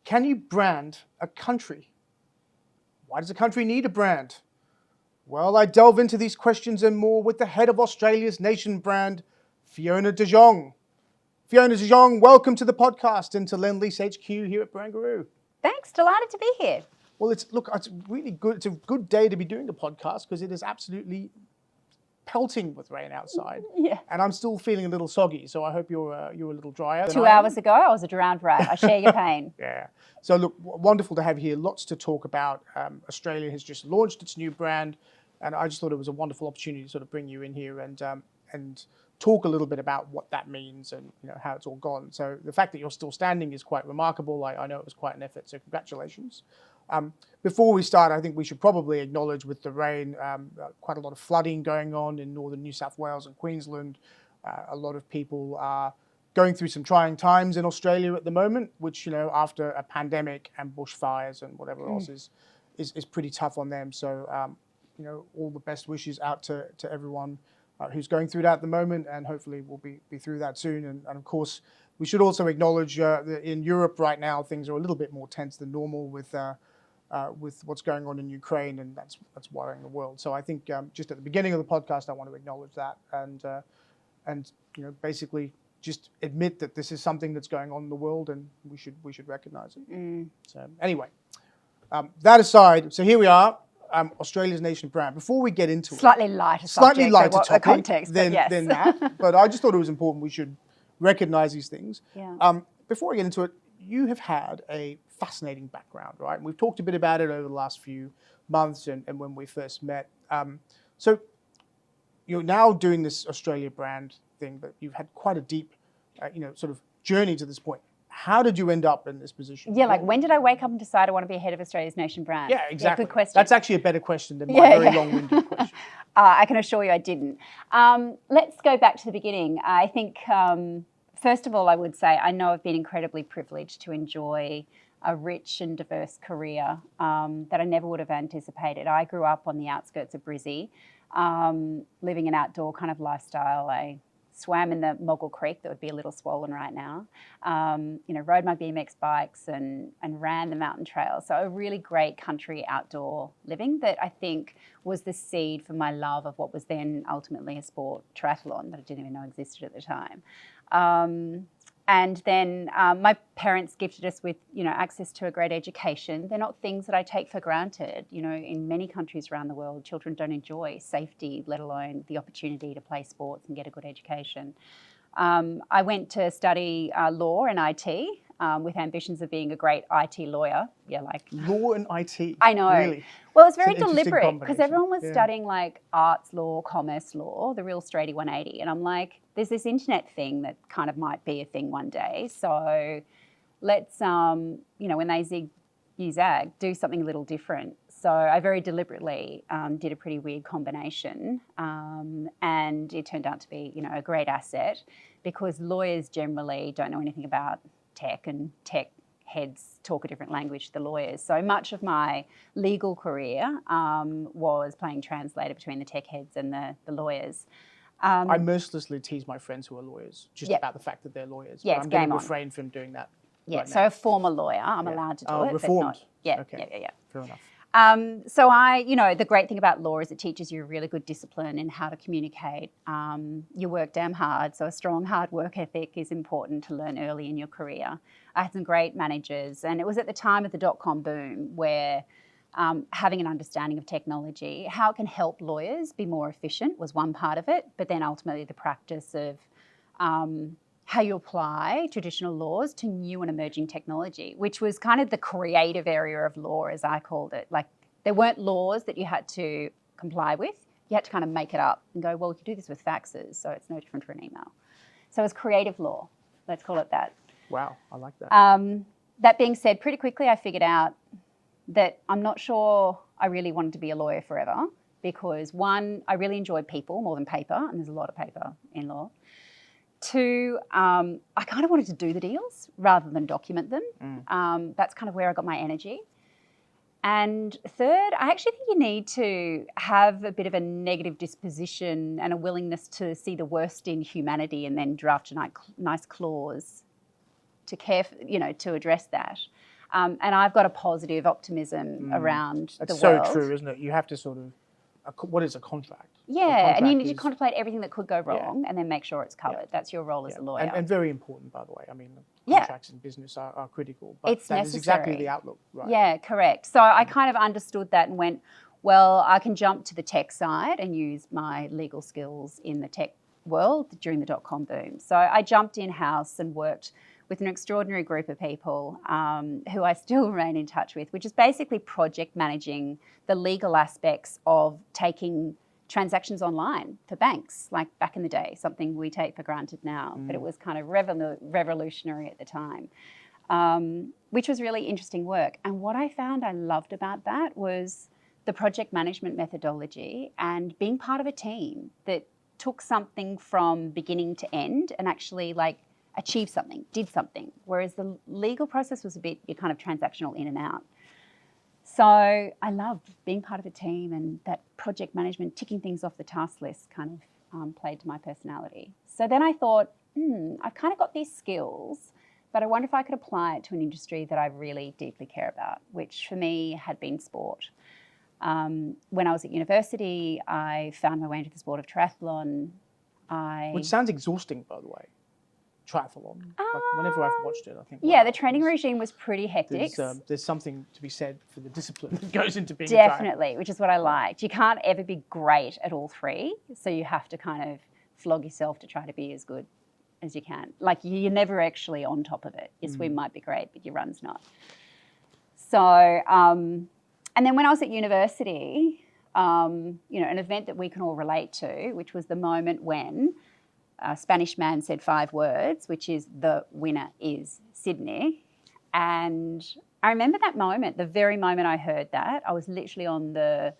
Can you brand a country? Why does a country need a brand? Well, I delve into these questions and more with the head of Australia's nation brand, Fiona de Jong. Fiona de Jong, welcome to the podcast and to Lend-Lease HQ here at Barangaroo. Thanks, delighted to be here. Well, it's really good. It's a good day to be doing a podcast because it is absolutely pelting with rain outside. Yeah. And I'm still feeling a little soggy, so I hope you're a little drier. 2 hours ago, I was a drowned rat. I share your pain. Yeah. So look, wonderful to have you here. Lots to talk about. Australia has just launched its new brand, and I just thought it was a wonderful opportunity to sort of bring you in here and talk a little bit about what that means and how it's all gone. So the fact that you're still standing is quite remarkable. I know it was quite an effort, so congratulations. Before we start, I think we should probably acknowledge with the rain, quite a lot of flooding going on in northern New South Wales and Queensland. A lot of people are going through some trying times in Australia at the moment, which, after a pandemic and bushfires and whatever else is pretty tough on them. So, all the best wishes out to everyone who's going through that at the moment, and hopefully we'll be through that soon. And of course, we should also acknowledge that in Europe right now, things are a little bit more tense than normal with what's going on in Ukraine, and that's worrying the world. So I think just at the beginning of the podcast, I want to acknowledge that and basically just admit that this is something that's going on in the world, and we should recognize it. So anyway, that aside, so here we are, Australia's nation brand. Before we get into slightly lighter topic context than that, but I just thought it was important we should recognize these things. Yeah. Before I get into it, you have had a fascinating background, right? And we've talked a bit about it over the last few months and when we first met. So you're now doing this Australia brand thing, but you've had quite a deep, sort of journey to this point. How did you end up in this position? Yeah, like when did I wake up and decide I want to be head of Australia's nation brand? Yeah, exactly. Yeah, good question. That's actually a better question than my very long-winded question. I can assure you I didn't. Let's go back to the beginning. I think, first of all, I would say I know I've been incredibly privileged to enjoy a rich and diverse career that I never would have anticipated. I grew up on the outskirts of Brizzy, living an outdoor kind of lifestyle. I swam in the Moggle Creek that would be a little swollen right now, rode my BMX bikes and ran the mountain trails. So a really great country outdoor living that I think was the seed for my love of what was then ultimately a sport, triathlon, that I didn't even know existed at the time. And then my parents gifted us with, access to a great education. They're not things that I take for granted. In many countries around the world, children don't enjoy safety, let alone the opportunity to play sports and get a good education. I went to study law and IT with ambitions of being a great IT lawyer. Yeah, like law and IT. I know. Really? Well, it's very deliberate because everyone was studying like arts law, commerce law, the real Austrade 180. And I'm like, there's this internet thing that kind of might be a thing one day. So let's, when they zig, you zag, do something a little different. So I very deliberately did a pretty weird combination, and it turned out to be, a great asset because lawyers generally don't know anything about tech, and tech heads talk a different language to the lawyers. So much of my legal career was playing translator between the tech heads and the lawyers. I mercilessly tease my friends who are lawyers just about the fact that they're lawyers. Yeah, but I'm going to refrain from doing that. Yeah, so a former lawyer, I'm allowed to do it. Reformed. But not, Okay. Fair enough. So the great thing about law is it teaches you a really good discipline in how to communicate. You work damn hard, so a strong, hard work ethic is important to learn early in your career. I had some great managers, and it was at the time of the dot-com boom where having an understanding of technology, how it can help lawyers be more efficient was one part of it, but then ultimately the practice of how you apply traditional laws to new and emerging technology, which was kind of the creative area of law, as I called it. Like there weren't laws that you had to comply with. You had to kind of make it up and go, well, you can do this with faxes, so it's no different from an email. So it was creative law, let's call it that. Wow, I like that. That being said, pretty quickly I figured out that I'm not sure I really wanted to be a lawyer forever because one, I really enjoyed people more than paper, and there's a lot of paper in law. Two, I kind of wanted to do the deals rather than document them. That's kind of where I got my energy. And third, I actually think you need to have a bit of a negative disposition and a willingness to see the worst in humanity and then draft a nice clause to care for, to address that. And I've got a positive optimism around That's the so world. true, isn't it? You have to sort of, what is a contract? Yeah, and you need to contemplate everything that could go wrong and then make sure it's covered. Yeah. That's your role as a lawyer. And very important, by the way. I mean, contracts in business are critical, but it's that necessary. is exactly the outlook, right? Yeah, correct. So I kind of understood that and went, well, I can jump to the tech side and use my legal skills in the tech world during the dot-com boom. So I jumped in-house and worked with an extraordinary group of people who I still remain in touch with, which is basically project managing the legal aspects of taking transactions online for banks, like back in the day, something we take for granted now, but it was kind of revolutionary at the time, which was really interesting work. And what I found I loved about that was the project management methodology and being part of a team that took something from beginning to end and actually achieved something, did something, whereas the legal process was a bit, you're kind of transactional in and out. So I loved being part of a team, and that project management, ticking things off the task list kind of played to my personality. So then I thought, I've kind of got these skills, but I wonder if I could apply it to an industry that I really deeply care about, which for me had been sport. When I was at university, I found my way into the sport of triathlon. Which sounds exhausting, by the way. Triathlon. Whenever I've watched it, I think. Yeah, the training regime was pretty hectic. There's something to be said for the discipline that goes into being definitely, which is what I liked. You can't ever be great at all three, so you have to kind of flog yourself to try to be as good as you can. Like you're never actually on top of it. Your swim might be great, but your run's not. So, and then when I was at university, an event that we can all relate to, which was the moment when a Spanish man said 5 words, which is the winner is Sydney. And I remember that moment, the very moment I heard that, I was literally on the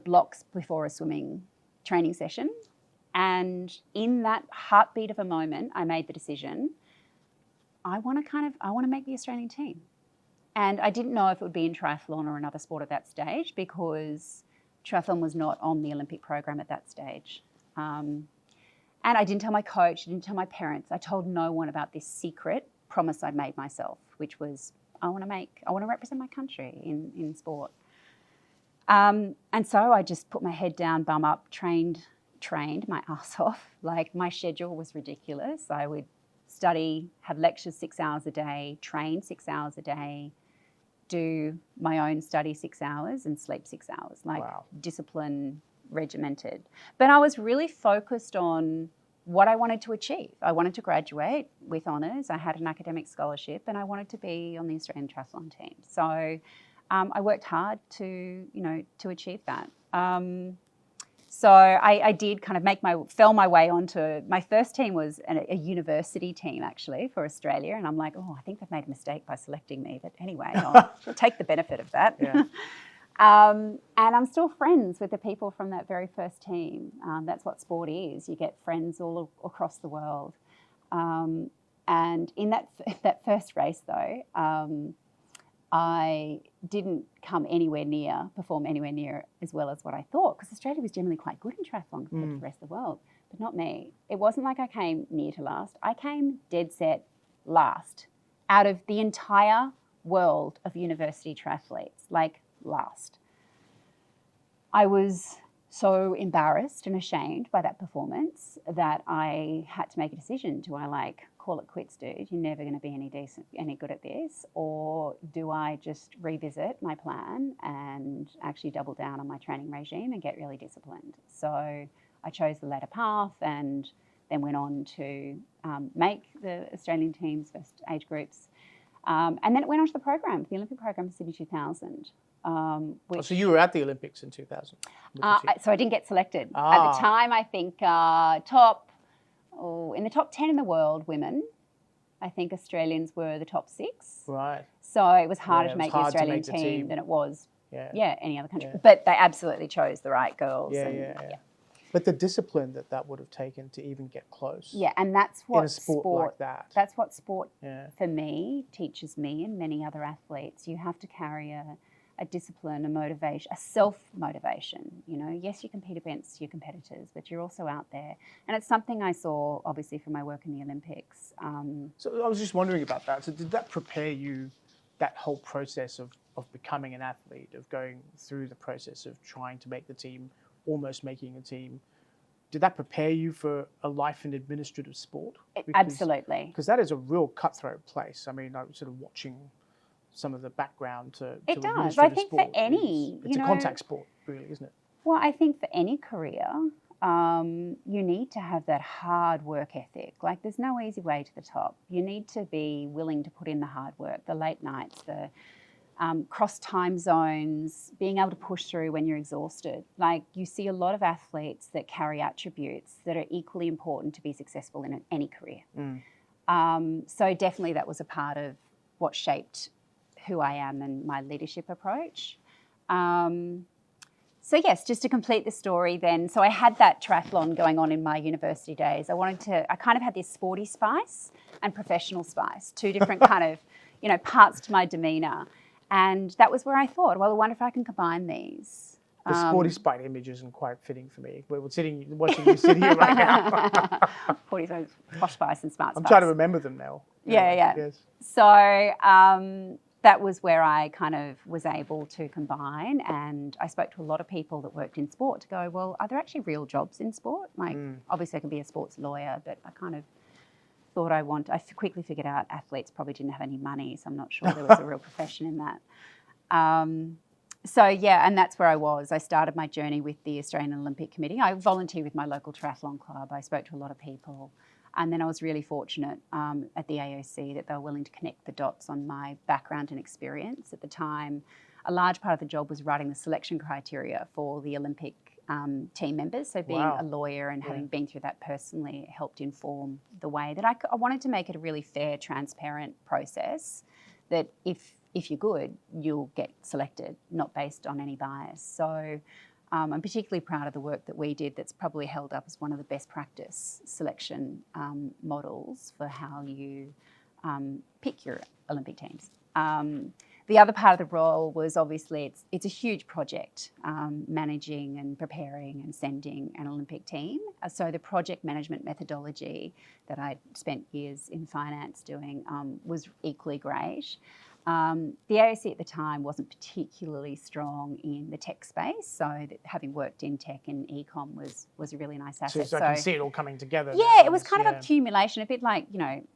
blocks before a swimming training session. And in that heartbeat of a moment, I made the decision, I want to make the Australian team. And I didn't know if it would be in triathlon or another sport at that stage, because triathlon was not on the Olympic program at that stage. And I didn't tell my coach, I didn't tell my parents. I told no one about this secret promise I'd made myself, which was I want to represent my country in sport. And so I just put my head down, bum up, trained my ass off. Like my schedule was ridiculous. I would study, have lectures 6 hours a day, train 6 hours a day, do my own study 6 hours and sleep 6 hours, discipline, regimented. But I was really focused on what I wanted to achieve. I wanted to graduate with honours. I had an academic scholarship and I wanted to be on the Australian triathlon team. So I worked hard to achieve that. So I did kind of fell my way onto, my first team was a university team actually for Australia. And I'm like, I think they've made a mistake by selecting me. But anyway, I'll take the benefit of that. Yeah. And I'm still friends with the people from that very first team. That's what sport is. You get friends all across the world. And in that first race though, I didn't perform anywhere near as well as what I thought, because Australia was generally quite good in triathlon compared to the rest of the world, but not me. It wasn't like I came near to last. I came dead set last out of the entire world of university triathletes, like last. I was so embarrassed and ashamed by that performance that I had to make a decision. Do I call it quits, dude? You're never going to be any good at this. Or do I just revisit my plan and actually double down on my training regime and get really disciplined? So I chose the latter path and then went on to make the Australian team's first age groups. And then it went on to the Olympic program for Sydney 2000. So you were at the Olympics in 2000? So I didn't get selected. At the time, I think in the top 10 in the world, women, I think Australians were the top 6. Right. So it was harder to make the Australian team than it was any other country. Yeah. But they absolutely chose the right girls. Yeah. But the discipline that would have taken to even get close. Yeah, and that's what in a sport like that. That's what sport, for me, teaches me and many other athletes. You have to carry a discipline, a motivation, a self-motivation. Yes, you compete against your competitors, but you're also out there. And it's something I saw, obviously, from my work in the Olympics. So I was just wondering about that. So did that prepare you that whole process of becoming an athlete, of going through the process of trying to make the team, almost making a team, did that prepare you for a life in administrative sport? Absolutely. Because that is a real cutthroat place. I mean, I'm sort of watching some of the background to It does. administrative I think sport. for any, It's a contact sport, really, isn't it? Well, I think for any career, you need to have that hard work ethic. Like, there's no easy way to the top. You need to be willing to put in the hard work, the late nights, the cross time zones, being able to push through when you're exhausted. Like, you see a lot of athletes that carry attributes that are equally important to be successful in any career. So definitely that was a part of what shaped who I am and my leadership approach. So yes, just to complete the story then, so I had that triathlon going on in my university days. I kind of had this sporty spice and professional spice, two different kind of, parts to my demeanour. And that was where I thought, well, I wonder if I can combine these. The sporty spice image isn't quite fitting for me. We're watching you sit here right now. Sporty spice, posh spice and smart spice. I'm trying to remember them now. Yeah. Yes. So that was where I kind of was able to combine, and I spoke to a lot of people that worked in sport to go, well, are there actually real jobs in sport? Like, obviously I can be a sports lawyer, but I kind of thought I quickly figured out athletes probably didn't have any money, so I'm not sure there was a real profession in that. So yeah, and that's where I was. I started my journey with the Australian Olympic Committee. I volunteered with my local triathlon club. I spoke to a lot of people. And then I was really fortunate at the AOC that they were willing to connect the dots on my background and experience. At the time, a large part of the job was writing the selection criteria for the Olympic team members. So being a lawyer and having been through that personally helped inform the way that I wanted to make it a really fair, transparent process that if you're good, you'll get selected, not based on any bias. So I'm particularly proud of the work that we did that's probably held up as one of the best practice selection models for how you pick your Olympic teams. The other part of the role was obviously it's a huge project, managing and preparing and sending an Olympic team. So the project management methodology that I spent years in finance doing was equally great. The AOC at the time wasn't particularly strong in the tech space, so that having worked in tech and e-com was a really nice asset. So I can see it all coming together. Yeah, now. it was kind of accumulation, a bit like,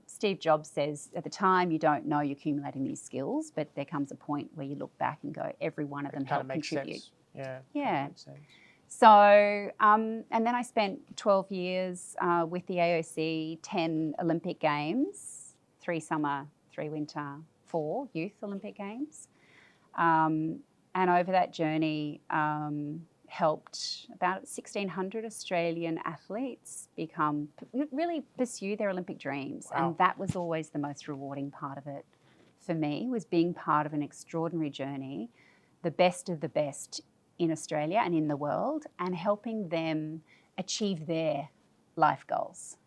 Steve Jobs says, at the time you don't know you're accumulating these skills, but there comes a point where you look back and go, every one of them helped contribute. Sense. Yeah. Makes sense. So, and then I spent 12 years with the AOC, 10 Olympic Games, 3 summer, 3 winter, 4 youth Olympic Games. And over that journey, helped about 1,600 Australian athletes really pursue their Olympic dreams. Wow. And that was always the most rewarding part of it for me, was being part of an extraordinary journey, the best of the best in Australia and in the world, and helping them achieve their life goals.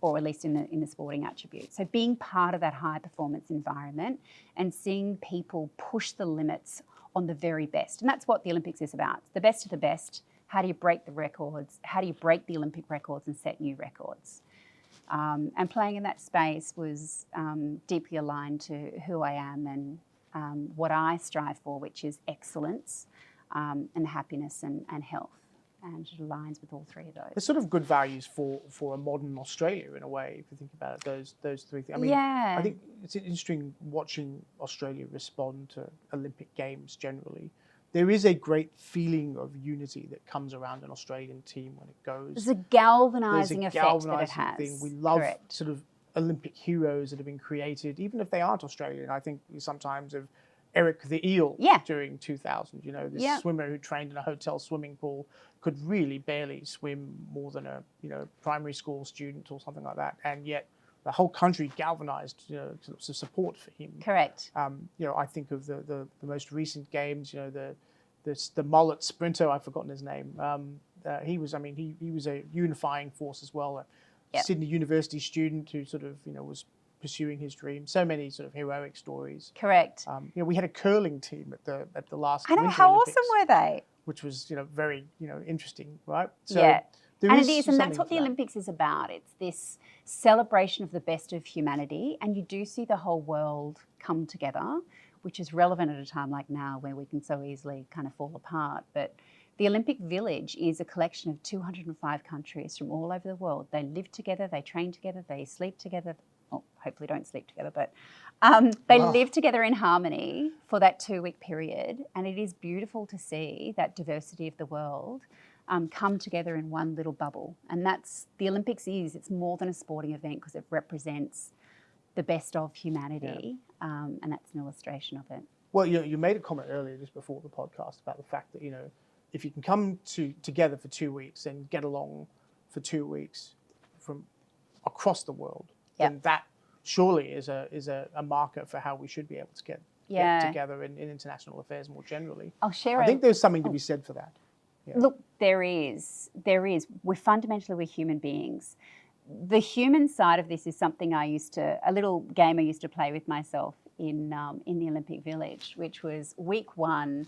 Or at least in the sporting attribute. So being part of that high performance environment and seeing people push the limits on the very best. And that's what the Olympics is about. It's the best of the best. How do you break the records? How do you break the Olympic records and set new records? And playing in that space was deeply aligned to who I am and what I strive for, which is excellence and happiness and health. And it aligns with all 3 of those. They're sort of good values for a modern Australia in a way, if you think about it, those 3 things. I mean, I think it's interesting watching Australia respond to Olympic Games generally. There is a great feeling of unity that comes around an Australian team when it goes. There's a galvanising effect that it has. Thing. We love sort of Olympic heroes that have been created, even if they aren't Australian. I think sometimes of Eric the Eel during 2000, this swimmer who trained in a hotel swimming pool, could really barely swim more than a primary school student or something like that, and yet the whole country galvanized support for him. Correct. I think of the most recent games, the mullet sprinter, I've forgotten his name. He was a unifying force as well. A Sydney University student who sort of was pursuing his dream. So many sort of heroic stories. Correct. We had a curling team at the last. I know, Winter how Olympics, awesome were they? Which was very interesting, right? So And it is, and that's what the Olympics is about. It's this celebration of the best of humanity, and you do see the whole world come together, which is relevant at a time like now where we can so easily kind of fall apart. But the Olympic Village is a collection of 205 countries from all over the world. They live together, they train together, they sleep together. Well, hopefully don't sleep together, but they live together in harmony for that 2-week period. And it is beautiful to see that diversity of the world come together in one little bubble. And that's, the Olympics is, it's more than a sporting event because it represents the best of humanity. And that's an illustration of it. Well, you made a comment earlier just before the podcast about the fact that, if you can come together for 2 weeks and get along for 2 weeks from across the world, then that surely is a marker for how we should be able to get together in international affairs more generally. I'll share I think there's something to be said for that. Yeah. Look, there is. We're human beings. The human side of this is something a little game I used to play with myself in the Olympic Village, which was week 1.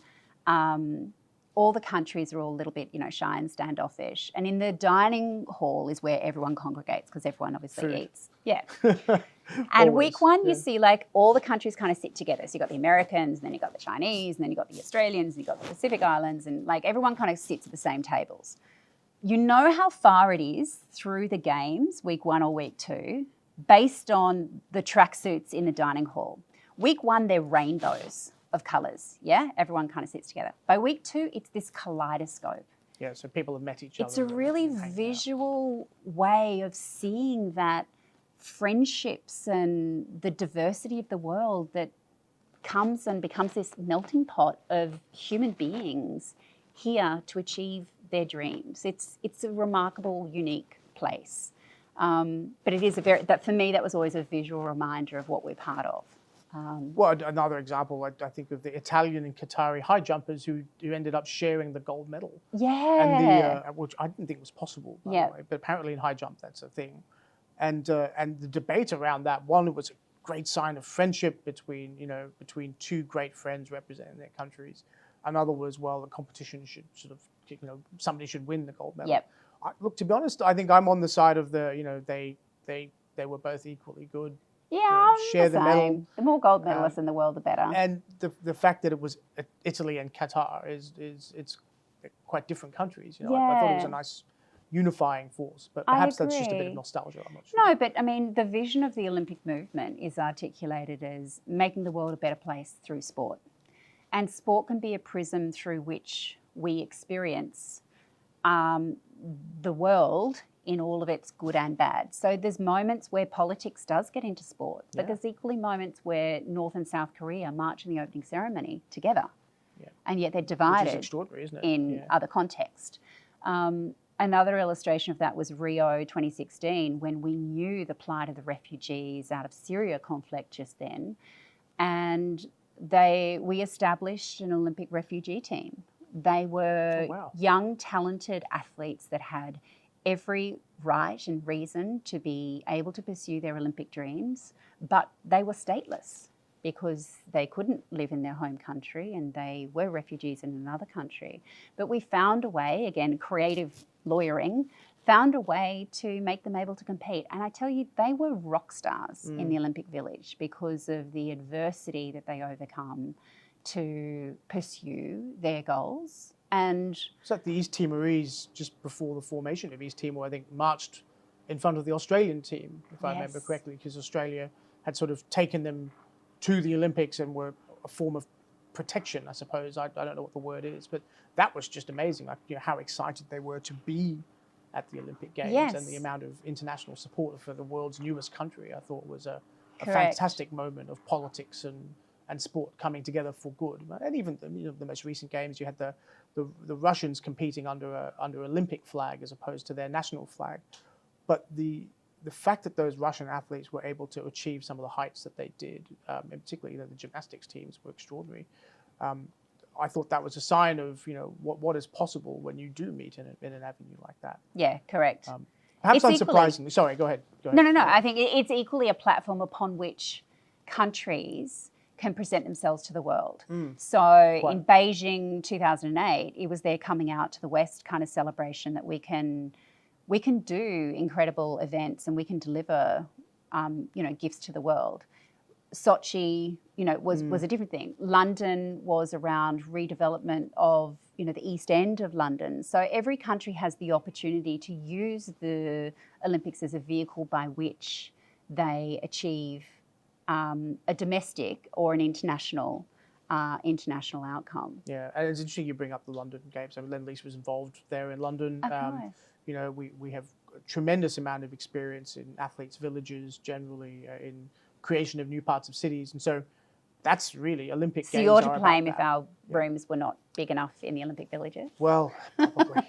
All the countries are all a little bit, shy and standoffish. And in the dining hall is where everyone congregates because everyone obviously eats. Yeah. And week 1, you see all the countries kind of sit together. So you've got the Americans, and then you've got the Chinese, and then you've got the Australians, and you've got the Pacific Islands, and everyone kind of sits at the same tables. You know how far it is through the games, week 1 or week 2, based on the tracksuits in the dining hall. Week 1, they're rainbows of colours, everyone kind of sits together. By week 2, it's this kaleidoscope. Yeah, so people have met each other. It's a really visual way of seeing that friendships and the diversity of the world that comes and becomes this melting pot of human beings here to achieve their dreams. It's a remarkable, unique place. But it is for me, that was always a visual reminder of what we're part of. Well, another example, I think of the Italian and Qatari high jumpers who ended up sharing the gold medal. Yeah. And which I didn't think was possible, by the way, but apparently in high jump that's a thing. And the debate around that, one, it was a great sign of friendship between two great friends representing their countries. Another was, well, the competition should sort of, somebody should win the gold medal. Yep. Look, to be honest, I think I'm on the side of they were both equally good. Yeah, share the medal. The more gold medalists in the world, the better. And the fact that it was Italy and Qatar it's quite different countries. I thought it was a nice unifying force, but perhaps that's just a bit of nostalgia. I'm not sure. No, but I mean, the vision of the Olympic movement is articulated as making the world a better place through sport, and sport can be a prism through which we experience the world in all of its good and bad. So there's moments where politics does get into sport, but there's equally moments where North and South Korea march in the opening ceremony together, and yet they're divided. Which is extraordinary, isn't it? In other contexts. Another illustration of that was Rio 2016, when we knew the plight of the refugees out of Syria conflict just then, and we established an Olympic refugee team. They were young, talented athletes that had every right and reason to be able to pursue their Olympic dreams, but they were stateless because they couldn't live in their home country and they were refugees in another country. But we found a way, again, creative lawyering, found a way to make them able to compete. And I tell you, they were rock stars in the Olympic Village because of the adversity that they overcome to pursue their goals. And so the East Timorese, just before the formation of East Timor, I think marched in front of the Australian team, if I remember correctly, because Australia had sort of taken them to the Olympics and were a form of protection, I suppose. I don't know what the word is, but that was just amazing. How excited they were to be at the Olympic Games and the amount of international support for the world's newest country. I thought was a fantastic moment of politics and sport coming together for good. And even the most recent games, you had the Russians competing under Olympic flag as opposed to their national flag. But the fact that those Russian athletes were able to achieve some of the heights that they did, and particularly the gymnastics teams were extraordinary. I thought that was a sign of what is possible when you do meet in an avenue like that. Yeah, correct. Perhaps unsurprisingly. Sorry, go ahead. No. I think it's equally a platform upon which countries can present themselves to the world. So in Beijing 2008, it was their coming out to the West kind of celebration that we can we can do incredible events and we can deliver, gifts to the world. Sochi, was a different thing. London was around redevelopment of, the East End of London. So every country has the opportunity to use the Olympics as a vehicle by which they achieve a domestic or an international outcome. Yeah, and it's interesting you bring up the London Games. I mean, Lend-Lease was involved there in London. Of course. We have a tremendous amount of experience in athletes' villages, generally in creation of new parts of cities, and so that's really Olympic So Games. you're are to blame about if that. our rooms were not big enough in the Olympic villages? Well, probably.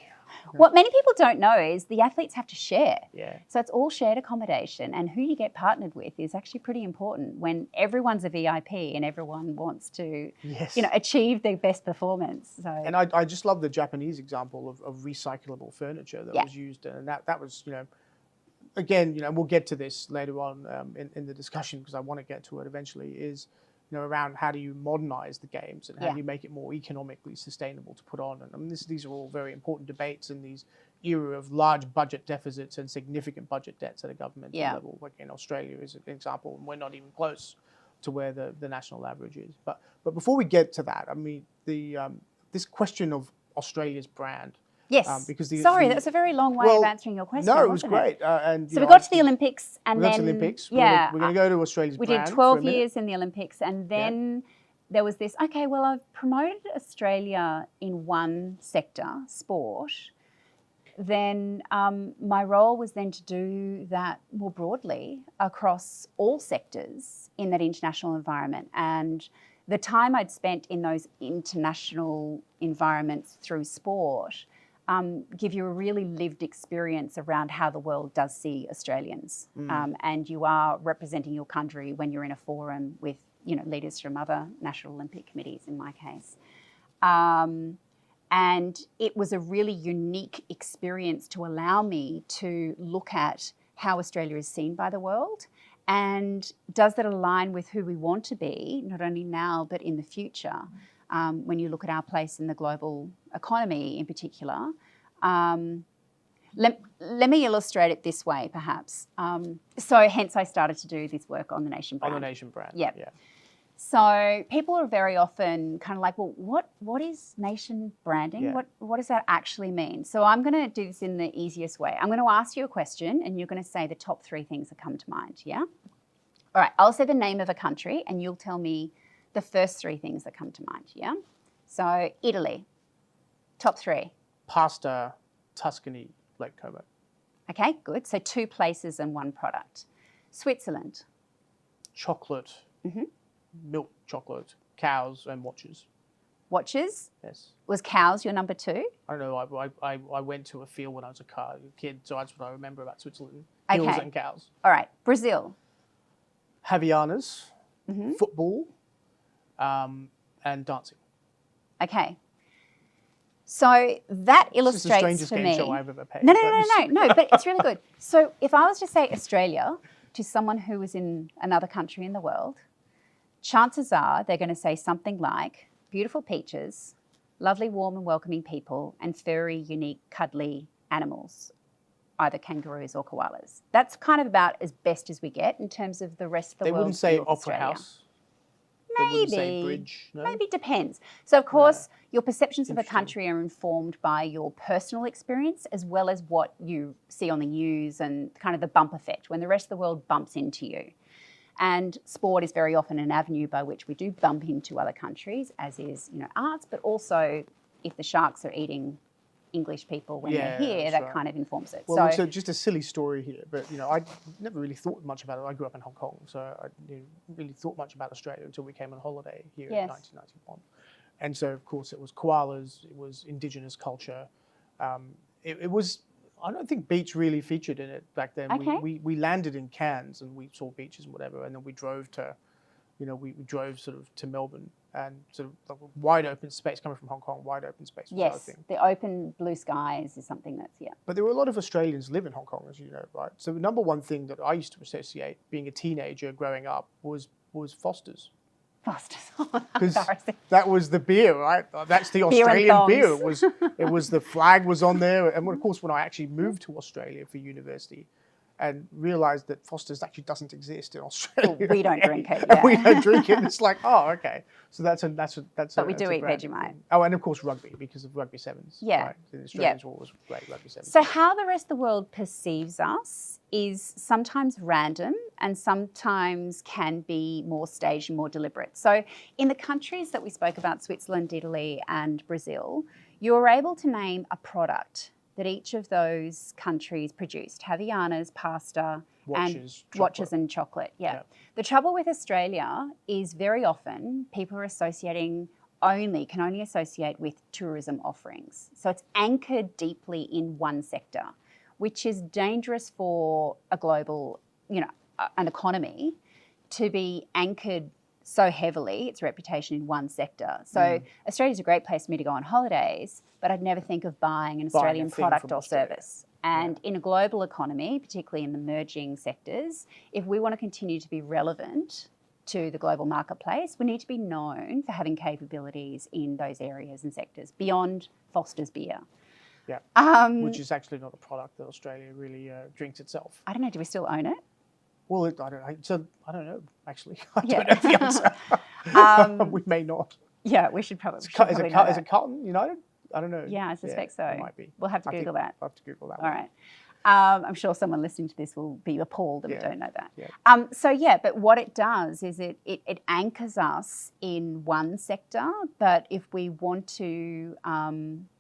What many people don't know is the athletes have to share. Yeah. So it's all shared accommodation, and who you get partnered with is actually pretty important when everyone's a VIP and everyone wants to, Yes. achieve their best performance. So. And I just love the Japanese example of recyclable furniture that was used, and that was, again, we'll get to this later on in the discussion because I want to get to it eventually, is, around how do you modernize the games and how do you make it more economically sustainable to put on. And I mean, these are all very important debates in these era of large budget deficits and significant budget debts at a governmental level. Like in Australia is an example, and we're not even close to where the national average is. But before we get to that, I mean, this question of Australia's brand. Yes. Because Sorry, that was a very long way of answering your question. No, it was great. So we got to the Olympics, and we then got to the Olympics. Yeah, we're going to go to Australia's brand. We did 12 years in the Olympics, and then there was this. Okay, well, I've promoted Australia in one sector, sport. Then my role was then to do that more broadly across all sectors in that international environment, and the time I'd spent in those international environments through sport. Give you a really lived experience around how the world does see Australians. And you are representing your country when you're in a forum with, leaders from other National Olympic Committees, in my case. And it was a really unique experience to allow me to look at how Australia is seen by the world, and does that align with who we want to be, not only now, but in the future. When you look at our place in the global economy in particular. Let me illustrate it this way, perhaps. So hence I started to do this work on the nation brand. On the nation brand. Yeah. So people are very often kind of like, well, what is nation branding? Yeah. What does that actually mean? So I'm going to do this in the easiest way. I'm going to ask you a question and you're going to say the top 3 things that come to mind, yeah? All right, I'll say the name of a country and you'll tell me the first 3 things that come to mind, yeah? So Italy, top 3. Pasta, Tuscany, Lake Como. Okay, good. So 2 places and 1 product. Switzerland. Chocolate, milk chocolate, cows and watches. Watches? Yes. Was cows your number 2? I don't know. I went to a field when I was a kid, so that's what I remember about Switzerland. Okay. Hills and cows. All right. Brazil. Havaianas, football, and dancing. Okay. So that This is the illustrates strangest for game me. show I've ever paid. No, but it's really good. So if I was to say Australia to someone who was in another country in the world, chances are they're going to say something like beautiful peaches, lovely, warm and welcoming people, and furry, unique, cuddly animals, either kangaroos or koalas. That's kind of about as best as we get in terms of the rest of the world. They wouldn't say view of opera Australia. house. They wouldn't say Maybe. bridge. No? Maybe depends. So, of course, your perceptions of a country are informed by your personal experience as well as what you see on the news and kind of the bump effect when the rest of the world bumps into you. And sport is very often an avenue by which we do bump into other countries, as is, arts, but also if the sharks are eating English people when they're here, that kind of informs it. Well, so just a silly story here, but I never really thought much about it. I grew up in Hong Kong, so I didn't really thought much about Australia until we came on holiday here in 1991. And so, of course, it was koalas, it was indigenous culture. It was, I don't think beach really featured in it back then. Okay. We landed in Cairns and we saw beaches and whatever, and then we drove to, we drove sort of to Melbourne. And sort of like wide open space coming from Hong Kong, wide open space was the other thing. The open blue skies is something that's, But there were a lot of Australians live in Hong Kong, as you know, right? So the number one thing that I used to associate being a teenager growing up was Foster's. Foster's. Oh, because embarrassing. that was the beer, right? That's the Beer and Australian beer. thongs. It was the flag was on there, and of course, when I actually moved to Australia for university, and realised that Foster's actually doesn't exist in Australia. Well, we don't drink it. And we Yeah. don't drink it. And it's like, oh, okay. So that's a But we do eat branded Vegemite. thing. Oh, and of course rugby because of rugby sevens. Yeah. Right? The Australians were always great rugby sevens. So how the rest of the world perceives us is sometimes random and sometimes can be more staged and more deliberate. So in the countries that we spoke about, Switzerland, Italy and Brazil, you were able to name a product that each of those countries produced. Havianas, pasta, watches and chocolate. Yeah. The trouble with Australia is very often people are associating can only associate with tourism offerings. So it's anchored deeply in one sector, which is dangerous for a global, an economy to be anchored so heavily, its reputation in one sector. So Australia's a great place for me to go on holidays, but I'd never think of buying an Australian product or service. And in a global economy, particularly in the merging sectors, if we want to continue to be relevant to the global marketplace, we need to be known for having capabilities in those areas and sectors beyond Foster's beer. Yeah, which is actually not a product that Australia really drinks itself. I don't know, do we still own it? Well, I don't know. So I don't know, actually. I don't know the answer. We may not. Yeah, we should probably. Is it Carlton United? I don't know. Yeah, I suspect so. It might be. We'll have to Google that. I'll have to Google that. All right. I'm sure someone listening to this will be appalled that we don't know that. Yeah. But what it does is it anchors us in one sector, but if we want to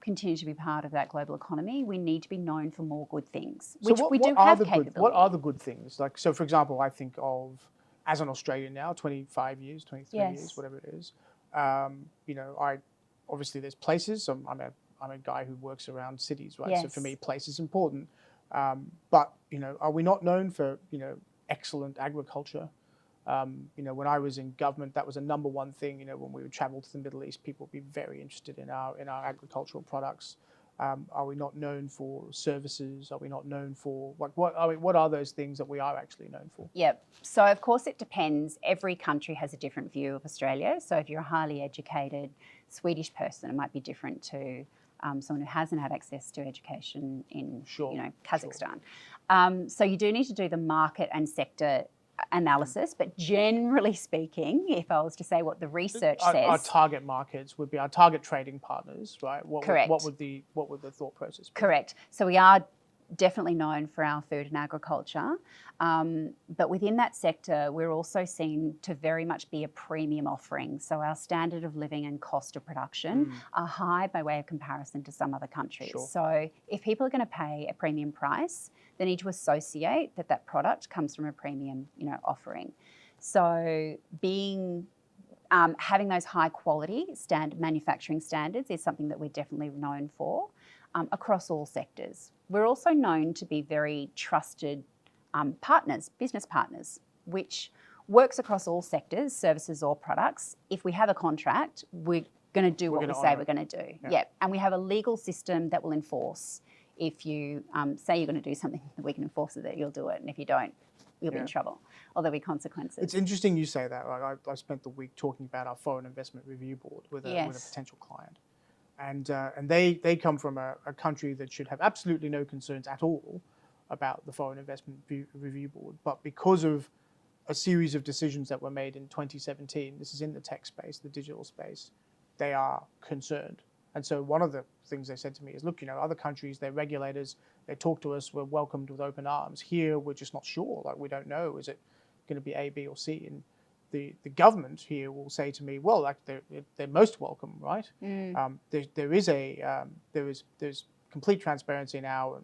continue to be part of that global economy, we need to be known for more good things, which we do have capability. What are the good things? Like, so for example, I think of, as an Australian now, 25 years, 23 years, whatever it is, obviously there's places. I'm a guy who works around cities, right? Yes. So for me, place is important. But are we not known for excellent agriculture? When I was in government, that was a number one thing. When we would travel to the Middle East, people would be very interested in our agricultural products. Are we not known for services? Are we not known for what are those things that we are actually known for? Yeah. So of course it depends. Every country has a different view of Australia. So if you're a highly educated Swedish person, it might be different to someone who hasn't had access to education in Kazakhstan. So you do need to do the market and sector analysis, but generally speaking, if I was to say what the research says, our target markets would be our target trading partners, right? Correct. What would the thought process be? Correct. So we are definitely known for our food and agriculture, but within that sector, we're also seen to very much be a premium offering. So our standard of living and cost of production are high by way of comparison to some other countries. Sure. So if people are going to pay a premium price, they need to associate that product comes from a premium, offering. So having those high quality manufacturing standards is something that we're definitely known for across all sectors. We're also known to be very trusted business partners, which works across all sectors, services or products. If we have a contract, we're going to do what we say we're going to do. Yeah. And we have a legal system that will enforce. If you say you're going to do something, we can enforce it, that you'll do it. And if you don't, you'll be in trouble, or there'll be consequences. It's interesting you say that. Like I spent the week talking about our Foreign Investment Review Board with a potential client. And they come from a country that should have absolutely no concerns at all about the Foreign Investment Review Board. But because of a series of decisions that were made in 2017, this is in the tech space, the digital space, they are concerned. And so one of the things they said to me is, look, other countries, their regulators, they talk to us, we're welcomed with open arms. Here, we're just not sure. Like, we don't know, is it going to be A, B, or C? And the government here will say to me, well, like they're most welcome, right? There's complete transparency now,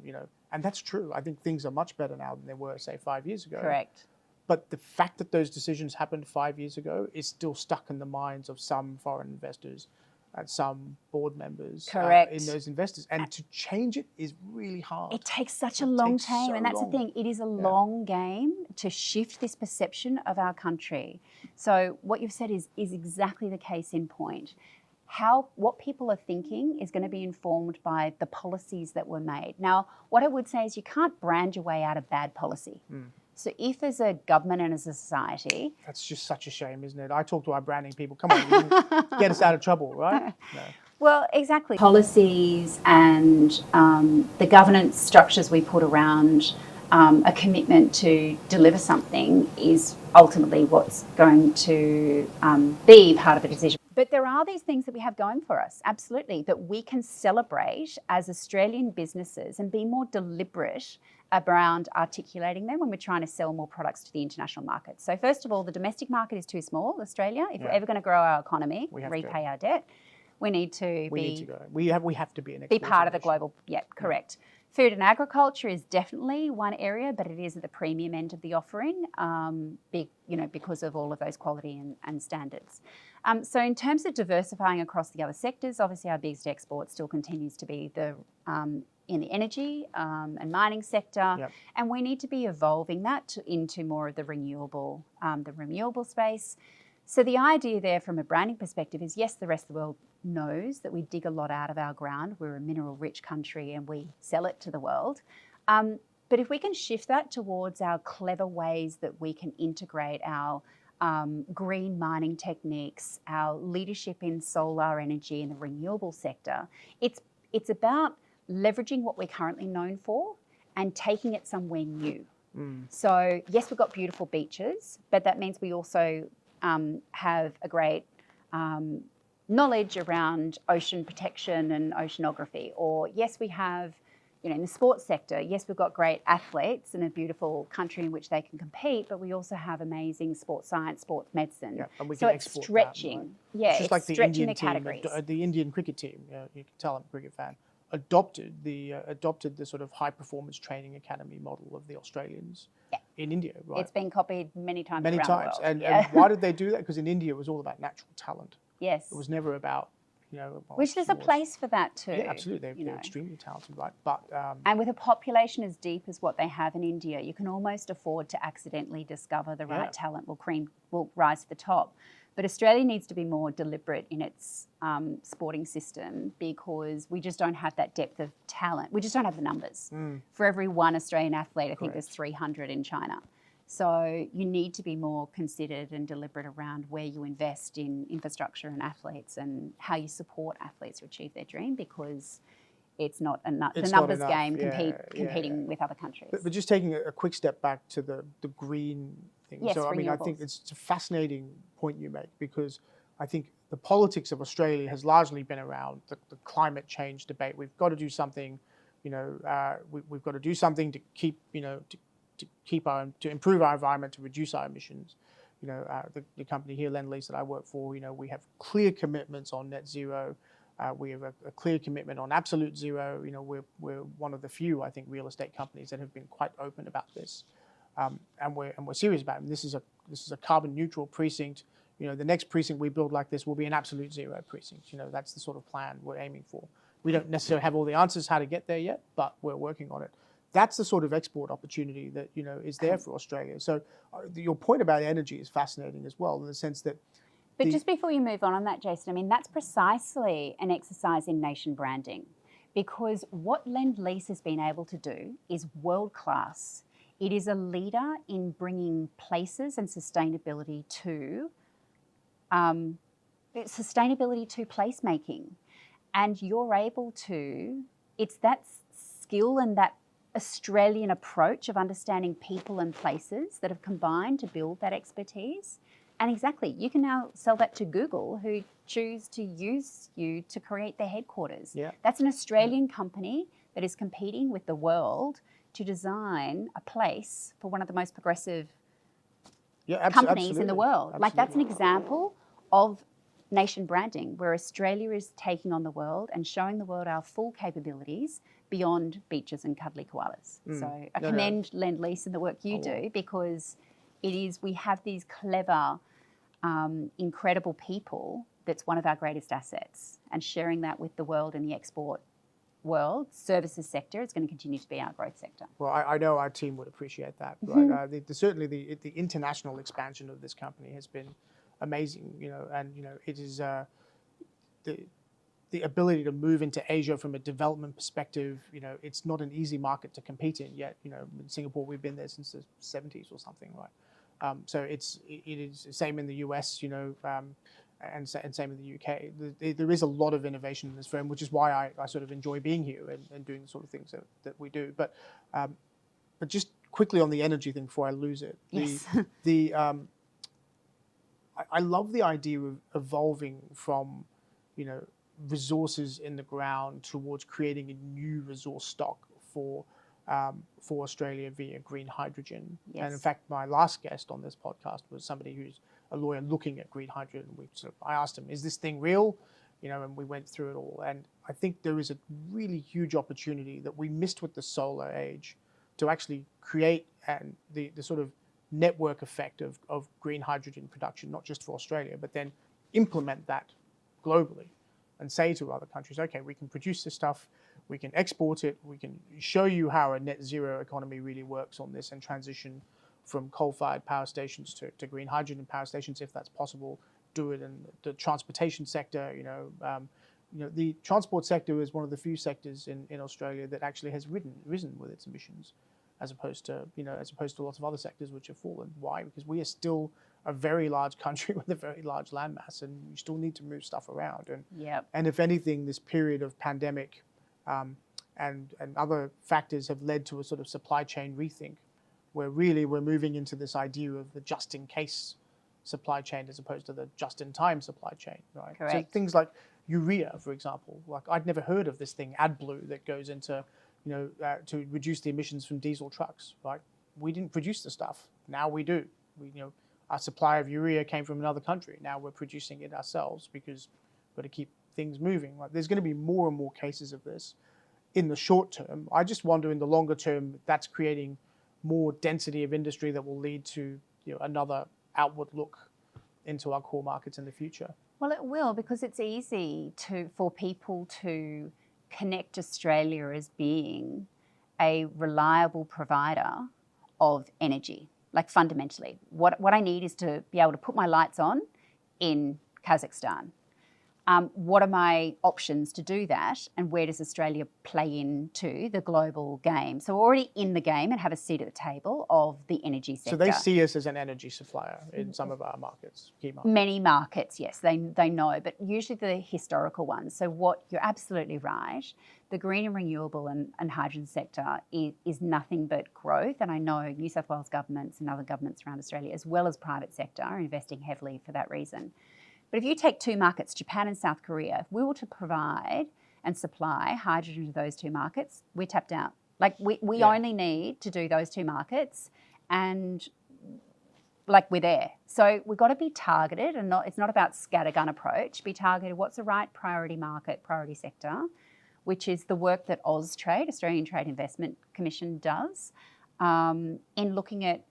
and that's true. I think things are much better now than they were, say, 5 years ago. Correct. But the fact that those decisions happened 5 years ago is still stuck in the minds of some foreign investors and some board members in those investors. And to change it is really hard. It takes such a long time. And that's the thing. It is a long game to shift this perception of our country. So what you've said is exactly the case in point. What people are thinking is going to be informed by the policies that were made. Now, what I would say is you can't brand your way out of bad policy. So if as a government and as a society... That's just such a shame, isn't it? I talk to our branding people, come on, you can get us out of trouble, right? No. Well, exactly. Policies and the governance structures we put around a commitment to deliver something is ultimately what's going to be part of the decision. But there are these things that we have going for us, absolutely, that we can celebrate as Australian businesses and be more deliberate around articulating them when we're trying to sell more products to the international market. So first of all, the domestic market is too small, Australia. If we're ever going to grow our economy, repay our debt, we need to We have to be an be part of the global. Yeah, correct. Food and agriculture is definitely one area, but it is at the premium end of the offering, because of all of those quality and standards. So in terms of diversifying across the other sectors, obviously our biggest export still continues to be in the energy and mining sector, and we need to be evolving that into more of the renewable space. So the idea there from a branding perspective is, yes, the rest of the world knows that we dig a lot out of our ground. We're a mineral-rich country and we sell it to the world. But if we can shift that towards our clever ways that we can integrate our green mining techniques, our leadership in solar energy in the renewable sector, it's about leveraging what we're currently known for and taking it somewhere new. So yes, we've got beautiful beaches, but that means we also have a great knowledge around ocean protection and oceanography. Or yes, we have, in the sports sector, yes, we've got great athletes and a beautiful country in which they can compete, but we also have amazing sports science, sports medicine. Yeah, and we so can it's export stretching. That, right? Yeah, it's just like the stretching Indian the categories. team, the Indian cricket team. You can tell I'm a cricket fan. Adopted the sort of high performance training academy model of the Australians in India. Right? It's been copied many times. Many around times, the world. and why did they do that? Because in India it was all about natural talent. Yes, it was never about which there's a place for that too. Yeah, absolutely. They're extremely talented, right? But and with a population as deep as what they have in India, you can almost afford to accidentally discover the right talent will rise to the top. But Australia needs to be more deliberate in its sporting system because we just don't have that depth of talent. We just don't have the numbers. For every one Australian athlete, I think there's 300 in China. So you need to be more considered and deliberate around where you invest in infrastructure and athletes and how you support athletes to achieve their dream, because it's not enough. The numbers game competing with other countries. But just taking a quick step back to the green thing. Yes, so I think it's a fascinating point you make, because I think the politics of Australia has largely been around the climate change debate. We've got to do something, we've got to do something to keep, to improve our environment, to reduce our emissions. The company here, Lend-Lease, that I work for, we have clear commitments on net zero. We have a clear commitment on absolute zero. We're one of the few, I think, real estate companies that have been quite open about this, and we're serious about it. And this is a carbon neutral precinct. The next precinct we build like this will be an absolute zero precinct. That's the sort of plan we're aiming for. We don't necessarily have all the answers how to get there yet, but we're working on it. That's the sort of export opportunity that is there for Australia. So your point about energy is fascinating as well, in the sense that. But just before you move on that, Jason, that's precisely an exercise in nation branding, because what Lend-Lease has been able to do is world class. It is a leader in bringing places and sustainability to placemaking, and you're able to. It's that skill and that Australian approach of understanding people and places that have combined to build that expertise. And exactly, you can now sell that to Google, who choose to use you to create their headquarters. Yeah. That's an Australian company that is competing with the world to design a place for one of the most progressive companies in the world. Absolutely. That's an example of nation branding, where Australia is taking on the world and showing the world our full capabilities beyond beaches and cuddly koalas. So I commend Lend-Lease and the work you do, because we have these clever, incredible people that's one of our greatest assets, and sharing that with the world and the export world, services sector, is going to continue to be our growth sector. Well, I know our team would appreciate that. Right? Certainly the international expansion of this company has been amazing, and it is the ability to move into Asia from a development perspective, it's not an easy market to compete in yet. In Singapore, we've been there since the 70s or something, right? So it is the same in the US, and same in the UK. There is a lot of innovation in this firm, which is why I sort of enjoy being here and doing the sort of things that we do. But just quickly on the energy thing before I lose it. Yes. I love the idea of evolving from, resources in the ground towards creating a new resource stock for Australia via green hydrogen. Yes. And in fact, my last guest on this podcast was somebody who's a lawyer looking at green hydrogen. I asked him, is this thing real? And we went through it all. And I think there is a really huge opportunity that we missed with the solar age to actually create the sort of network effect of green hydrogen production, not just for Australia, but then implement that globally and say to other countries, okay, we can produce this stuff, we can export it, we can show you how a net zero economy really works on this and transition from coal-fired power stations to green hydrogen power stations if that's possible. Do it in the transportation sector. The transport sector is one of the few sectors in Australia that actually has risen with its emissions, as opposed to lots of other sectors which have fallen. Why? Because we are still a very large country with a very large landmass, and you still need to move stuff around. And if anything, this period of pandemic and other factors have led to a sort of supply chain rethink, where really we're moving into this idea of the just-in-case supply chain as opposed to the just-in-time supply chain, right? Correct. So things like urea, for example, like I'd never heard of this thing, AdBlue, that goes into, to reduce the emissions from diesel trucks, right? We didn't produce the stuff. Now we do. Our supply of urea came from another country. Now we're producing it ourselves because we've got to keep things moving. Like, there's going to be more and more cases of this in the short term. I just wonder in the longer term, that's creating more density of industry that will lead to another outward look into our core markets in the future. Well, it will, because it's easy for people to connect Australia as being a reliable provider of energy. Like, fundamentally, what I need is to be able to put my lights on in Kazakhstan. What are my options to do that, and where does Australia play into the global game? So we're already in the game and have a seat at the table of the energy sector. So they see us as an energy supplier in some of our markets, key markets. Many markets, yes, they know, but usually the historical ones. So you're absolutely right. The green and renewable and hydrogen sector is nothing but growth. And I know New South Wales governments and other governments around Australia, as well as private sector, are investing heavily for that reason. But if you take two markets, Japan and South Korea, if we were to provide and supply hydrogen to those two markets, we're tapped out. Like, we only need to do those two markets, and we're there. So we've got to be targeted, and it's not about scattergun approach. Be targeted. What's the right priority market, priority sector, which is the work that Austrade, Australian Trade Investment Commission, does in looking at.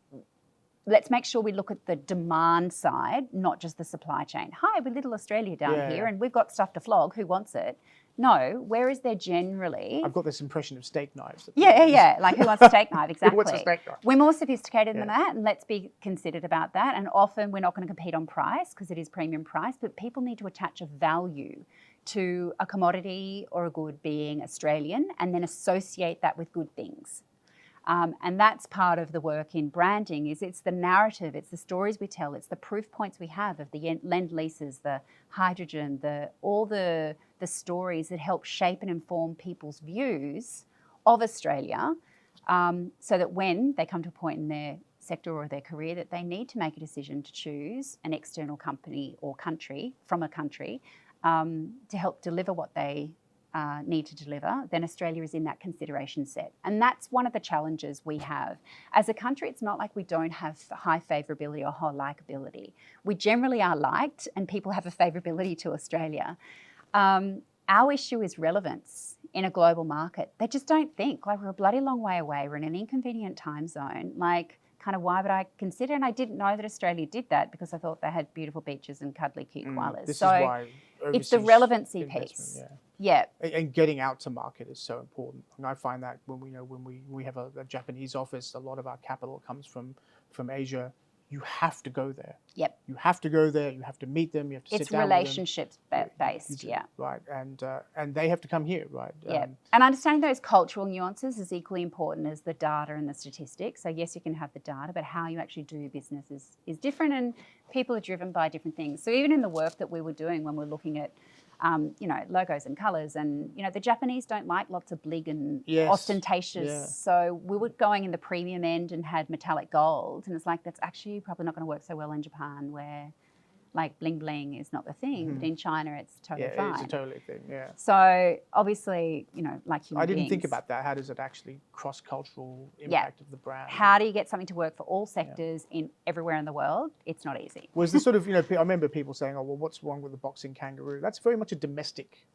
Let's make sure we look at the demand side, not just the supply chain. Hi, we're little Australia down here and we've got stuff to flog. Who wants it? No, where is there generally? I've got this impression of steak knives. Yeah. Like, who wants a steak knife? Exactly. Who wants a steak knife? We're more sophisticated than that, and let's be considered about that. And often we're not going to compete on price because it is premium price, but people need to attach a value to a commodity or a good being Australian and then associate that with good things. And that's part of the work in branding. It's the narrative, it's the stories we tell, it's the proof points we have of the lend leases, the hydrogen, all the stories that help shape and inform people's views of Australia, so that when they come to a point in their sector or their career that they need to make a decision to choose an external company or country from a country to help deliver what they need to deliver, then Australia is in that consideration set. And that's one of the challenges we have. As a country, it's not like we don't have high favourability or high likeability. We generally are liked, and people have a favourability to Australia. Our issue is relevance in a global market. They just don't think. Like, we're a bloody long way away. We're in an inconvenient time zone. Like, kind of, why would I consider? And I didn't know that Australia did that because I thought they had beautiful beaches and cuddly cute koalas. This is why it's the relevancy piece. Yeah. And getting out to market is so important. And I find that when we have a Japanese office, a lot of our capital comes from Asia, you have to go there. Yep. You have to go there. You have to meet them. You have to It's sit down with them. relationships based, yeah. Right, and they have to come here, right? Yeah, and understanding those cultural nuances is equally important as the data and the statistics. So yes, you can have the data, but how you actually do business is different, and people are driven by different things. So even in the work that we were doing when we're looking at, logos and colours, and the Japanese don't like lots of bling and ostentatious. Yeah. So we were going in the premium end and had metallic gold, and it's like that's actually probably not going to work so well in Japan, where like bling bling is not the thing, but in China it's totally fine. Yeah, it's a totally thing. Yeah. So obviously, like human I didn't beings, think about that. How does it actually cross-cultural impact of the brand? How do you get something to work for all sectors in everywhere in the world? It's not easy. Was the sort of, I remember people saying, oh, well, what's wrong with the boxing kangaroo? That's very much a domestic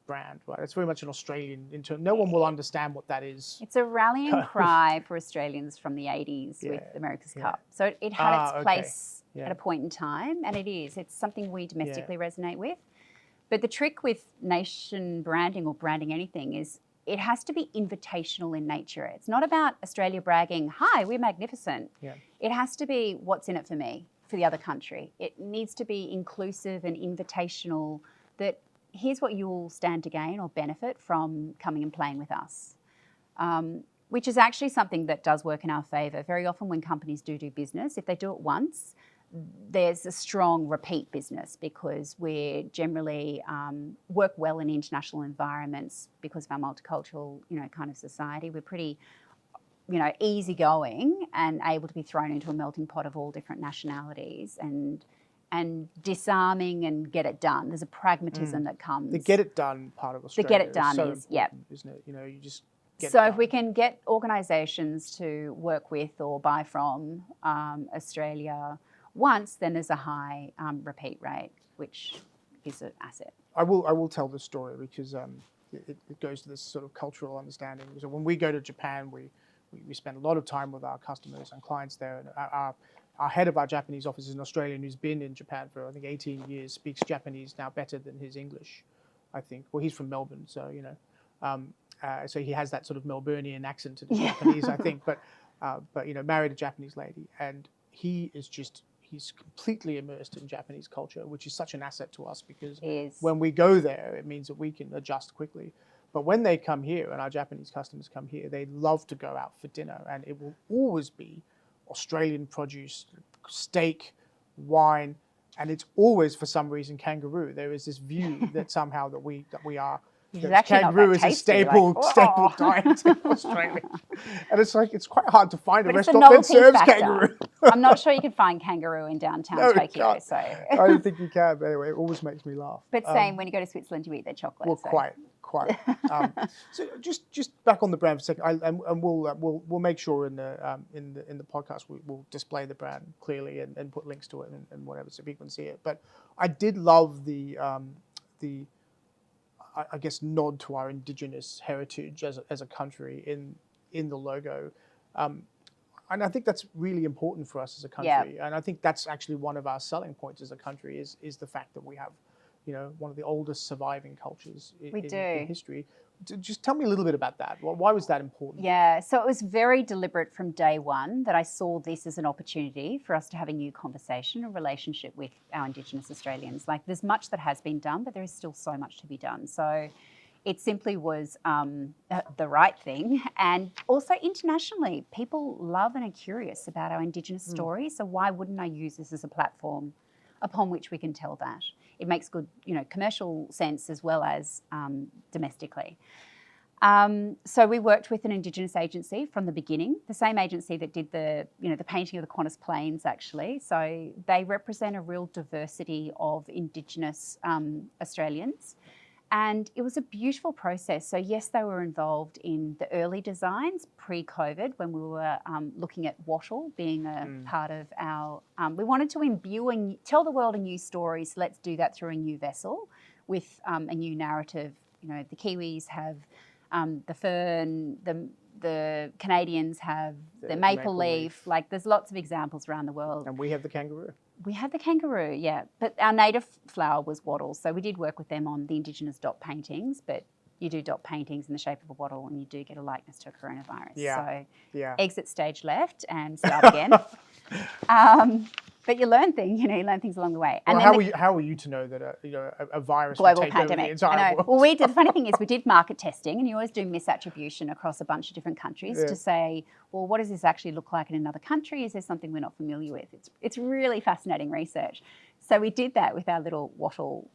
brand, right? It's very much an Australian no one will understand what that is. It's a rallying cry for Australians from the 80s with America's Cup. So it had its place at a point in time, and it is. It's something we domestically resonate with. But the trick with nation branding or branding anything is it has to be invitational in nature. It's not about Australia bragging, hi, we're magnificent. Yeah. It has to be what's in it for me, for the other country. It needs to be inclusive and invitational, that here's what you'll stand to gain or benefit from coming and playing with us, which is actually something that does work in our favour. Very often when companies do business, if they do it once, there's a strong repeat business, because we generally work well in international environments because of our multicultural, kind of society. We're pretty, easygoing and able to be thrown into a melting pot of all different nationalities and disarming and get it done. There's a pragmatism that comes. The get it done part of Australia. The get it done so is, yeah. Isn't it? You just get so it if we can get organisations to work with or buy from Australia once, then there's a high repeat rate, which is an asset. I will tell this story because it goes to this sort of cultural understanding. So when we go to Japan, we spend a lot of time with our customers and clients there. And our head of our Japanese office is an Australian who's been in Japan for, I think, 18 years, speaks Japanese now better than his English, I think. Well, he's from Melbourne, so, so he has that sort of Melburnian accent to the Japanese, I think. But married a Japanese lady, and he's completely immersed in Japanese culture, which is such an asset to us, because when we go there, it means that we can adjust quickly. But when they come here, and our Japanese customers come here, they love to go out for dinner, and it will always be Australian produce, steak, wine, and it's always, for some reason, kangaroo. There is this view that somehow that we are. Kangaroo is a staple diet in Australia, and it's quite hard to find a restaurant that serves kangaroo. I'm not sure you can find kangaroo in downtown Tokyo. So I don't think you can. But anyway, it always makes me laugh. But same when you go to Switzerland, you eat their chocolate. Well, quite. So just back on the brand for a second, and we'll make sure in the podcast we'll display the brand clearly and put links to it and whatever, so people can see it. But I did love the I guess nod to our indigenous heritage as a country in the logo, and I think that's really important for us as a country. And I think that's actually one of our selling points as a country is the fact that we have, one of the oldest surviving cultures in history. Just tell me a little bit about that. Why was that important? Yeah, so it was very deliberate from day one that I saw this as an opportunity for us to have a new conversation, a relationship with our Indigenous Australians. Like, there's much that has been done, but there is still so much to be done. So it simply was the right thing. And also internationally, people love and are curious about our Indigenous stories. So why wouldn't I use this as a platform upon which we can tell that? It makes good, commercial sense as well as domestically. So we worked with an Indigenous agency from the beginning, the same agency that did the painting of the Qantas planes, actually. So they represent a real diversity of Indigenous Australians. And it was a beautiful process. So yes, they were involved in the early designs pre-COVID, when we were looking at wattle being a part of our, we wanted to imbue and tell the world a new story. So let's do that through a new vessel with a new narrative. The Kiwis have the fern, the Canadians have the maple leaf. Like, there's lots of examples around the world. And we have the kangaroo. We had the kangaroo, yeah. But our native flower was wattle. So we did work with them on the Indigenous dot paintings, but you do dot paintings in the shape of a wattle and you do get a likeness to a coronavirus. Yeah. So exit stage left and start again. But you learn things, you learn things along the way. And Well, then how are you to know that a virus would global take over the pandemic. entire I know. world? Well, the funny thing is we did market testing, and you always do misattribution across a bunch of different countries to say, well, what does this actually look like in another country? Is there something we're not familiar with? It's really fascinating research. So we did that with our little wattle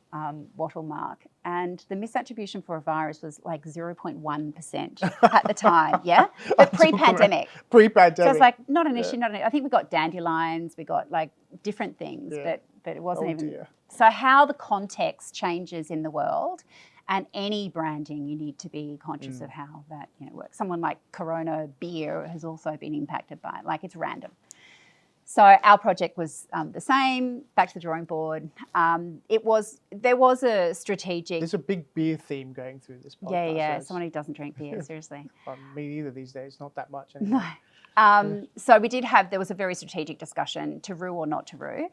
mark, and the misattribution for a virus was like 0.1% at the time, yeah? But pre-pandemic. Pre-pandemic. So it's like, not an issue, not an issue. I think we got dandelions, we got like different things, but it wasn't even. Dear. So how the context changes in the world, and any branding, you need to be conscious of how that works. Someone like Corona beer has also been impacted by it. Like, it's random. So our project was the same, back to the drawing board. There was a strategic... There's a big beer theme going through this podcast. Yeah, someone who doesn't drink beer, seriously. Me neither these days, not that much anymore. No. So there was a very strategic discussion, to rue or not to rue.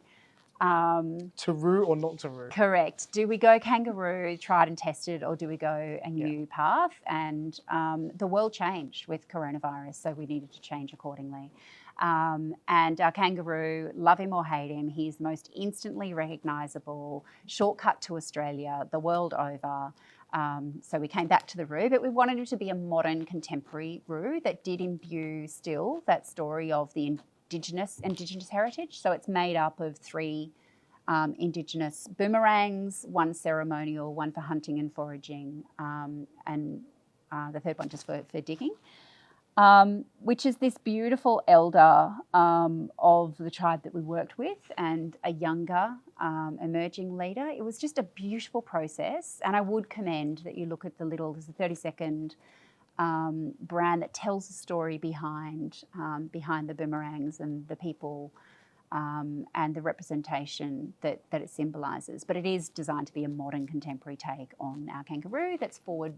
To rue or not to rue? Correct. Do we go kangaroo, tried and tested, or do we go a new path? And the world changed with coronavirus, so we needed to change accordingly. And our kangaroo, love him or hate him, he's the most instantly recognisable, shortcut to Australia, the world over. So we came back to the roo, but we wanted it to be a modern, contemporary roo that did imbue still that story of the Indigenous heritage. So it's made up of 3 Indigenous boomerangs, 1 ceremonial, 1 for hunting and foraging, and the third one just for digging. Which is this beautiful elder of the tribe that we worked with, and a younger emerging leader. It was just a beautiful process, and I would commend that you look at there's a 30-second brand that tells the story behind the boomerangs and the people and the representation that it symbolises. But it is designed to be a modern, contemporary take on our kangaroo that's forward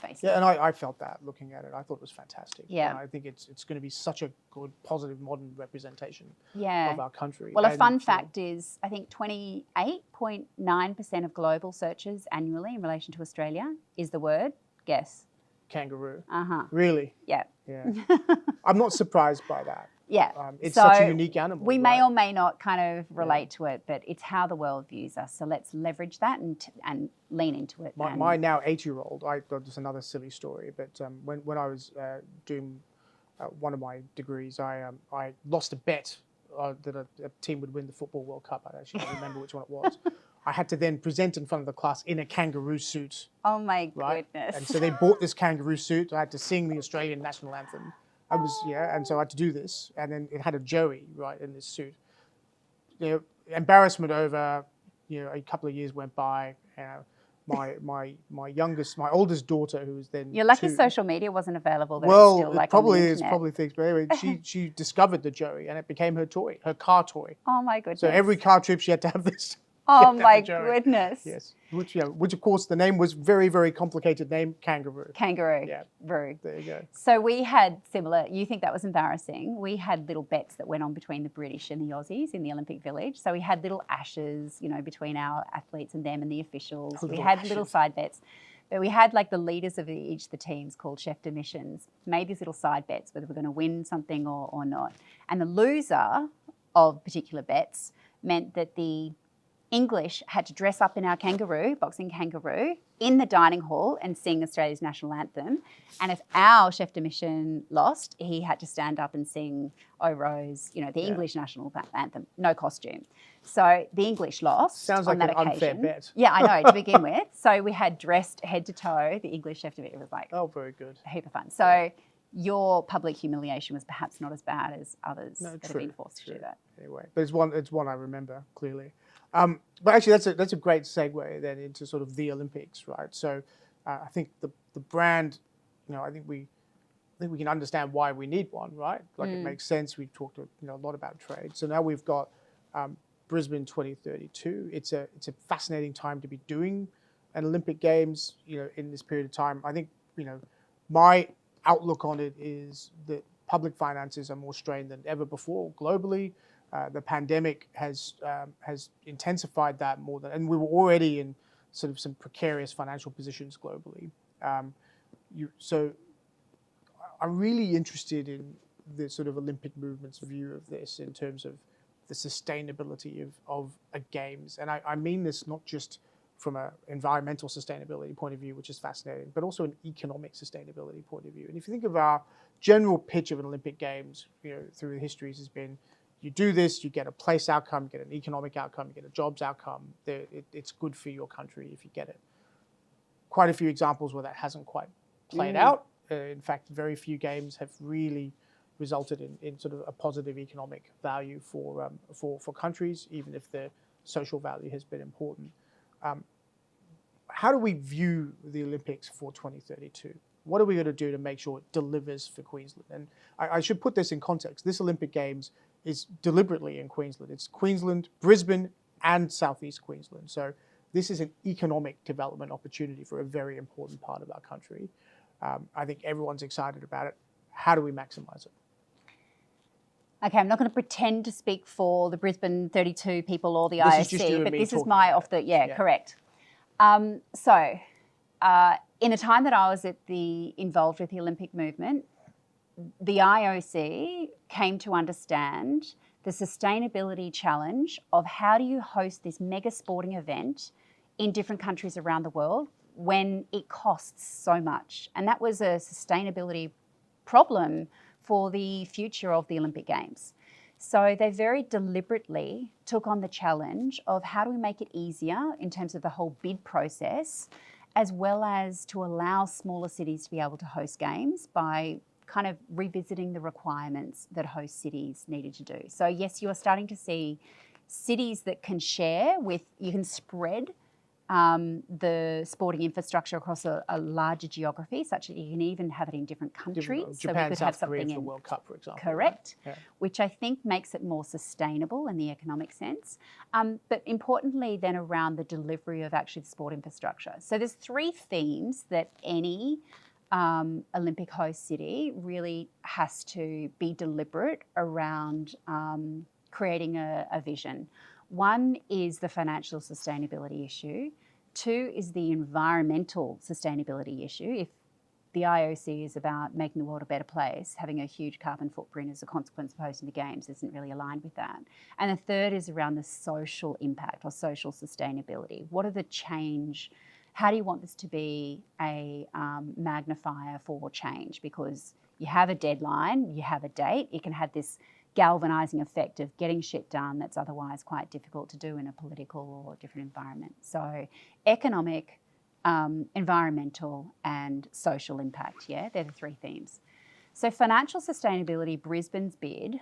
facing. Yeah, and I felt that looking at it. I thought it was fantastic. Yeah. And I think it's going to be such a good, positive, modern representation of our country. Well, a fun fact is, I think 28.9% of global searches annually in relation to Australia is the word, guess. Kangaroo. Uh-huh. Really? Yeah. Yeah. I'm not surprised by that. Yeah. It's such a unique animal. We may or may not kind of relate to it, but it's how the world views us. So let's leverage that and lean into it. My now 8-year-old, just another silly story, but when I was doing one of my degrees, I lost a bet that a team would win the Football World Cup. I actually don't remember which one it was. I had to then present in front of the class in a kangaroo suit. Oh my goodness. And so they bought this kangaroo suit. I had to sing the Australian national anthem. And so I had to do this. And then it had a joey, right, in this suit. Embarrassment over, a couple of years went by. My oldest daughter, who was then You're lucky 2, social media wasn't available. That well, it's still, like, it probably on the is internet. probably things. But anyway, she discovered the joey, and it became her toy, her car toy. Oh my goodness. So every car trip she had to have this. Oh my goodness. Yes, which of course the name was very, very complicated name, kangaroo. Kangaroo. Yeah. Roo. There you go. So we had similar, you think that was embarrassing, we had little bets that went on between the British and the Aussies in the Olympic Village. So we had little ashes, between our athletes and them and the officials. We had little side bets. But we had like the leaders of each of the teams, called chef de missions, made these little side bets whether we're going to win something or not. And the loser of particular bets meant that the English had to dress up in our boxing kangaroo, in the dining hall and sing Australia's national anthem. And if our chef de mission lost, he had to stand up and sing "Oh Rose," the English national anthem, no costume. So the English lost. Sounds on like that an occasion. unfair bet. Yeah, I know, to begin with. So we had dressed head to toe the English chef de mission. It was like very good. A heap of fun. So your public humiliation was perhaps not as bad as others that have been forced to do that. Anyway, but it's one I remember clearly. But actually, that's a great segue then into sort of the Olympics, right? So I think the brand, I think we can understand why we need one, right? Like it makes sense. We've talked a lot about trade. So now we've got Brisbane 2032. It's a fascinating time to be doing an Olympic Games, in this period of time. I think my outlook on it is that public finances are more strained than ever before globally. The pandemic has intensified that more than, and we were already in sort of some precarious financial positions globally. So I'm really interested in the sort of Olympic movement's view of this in terms of the sustainability of games. And I mean this not just from an environmental sustainability point of view, which is fascinating, but also an economic sustainability point of view. And if you think of our general pitch of an Olympic Games, through the histories has been, you do this, you get a place outcome, you get an economic outcome, you get a jobs outcome. It's good for your country if you get it. Quite a few examples where that hasn't quite played out. In fact, very few games have really resulted in sort of a positive economic value for countries, even if the social value has been important. How do we view the Olympics for 2032? What are we going to do to make sure it delivers for Queensland? And I should put this in context. This Olympic Games is deliberately in Queensland. It's Queensland, Brisbane, and Southeast Queensland. So this is an economic development opportunity for a very important part of our country. I think everyone's excited about it. How do we maximise it? Okay, I'm not going to pretend to speak for the Brisbane 32 people or the IOC, but this is my correct. In the time that I was involved with the Olympic movement, the IOC came to understand the sustainability challenge of how do you host this mega sporting event in different countries around the world when it costs so much. And that was a sustainability problem for the future of the Olympic Games. So they very deliberately took on the challenge of how do we make it easier in terms of the whole bid process, as well as to allow smaller cities to be able to host games by kind of revisiting the requirements that host cities needed to do. So yes, you are starting to see cities that can share you can spread the sporting infrastructure across a larger geography, such that you can even have it in different countries. Japan, so South Korea for the World Cup, for example. Correct, right? Yeah. Which I think makes it more sustainable in the economic sense. But importantly then around the delivery of actually the sport infrastructure. So there's three themes that any Olympic host city really has to be deliberate around creating a vision. One is the financial sustainability issue. Two is the environmental sustainability issue. If the IOC is about making the world a better place, having a huge carbon footprint as a consequence of hosting the Games isn't really aligned with that. And the third is around the social impact or social sustainability. What are the change? How do you want this to be a magnifier for change? Because you have a deadline, you have a date, it can have this galvanising effect of getting shit done that's otherwise quite difficult to do in a political or different environment. So economic, environmental and social impact, they're the three themes. So financial sustainability, Brisbane's bid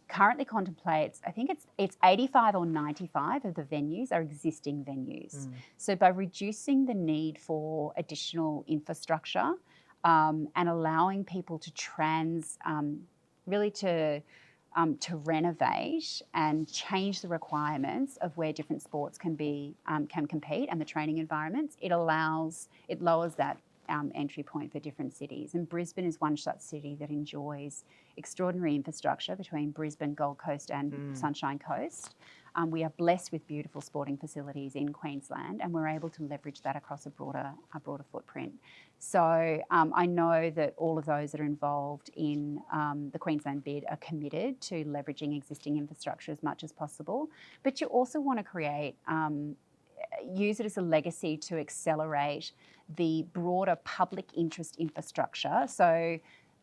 currently contemplates, I think it's 85 or 95 of the venues are existing venues. So by reducing the need for additional infrastructure and allowing people to to renovate and change the requirements of where different sports can compete and the training environments, it lowers that entry point for different cities. And Brisbane is one such city that enjoys extraordinary infrastructure between Brisbane, Gold Coast and Sunshine Coast. We are blessed with beautiful sporting facilities in Queensland, and we're able to leverage that across a broader footprint. So I know that all of those that are involved in the Queensland bid are committed to leveraging existing infrastructure as much as possible. But you also want to use it as a legacy to accelerate the broader public interest infrastructure. So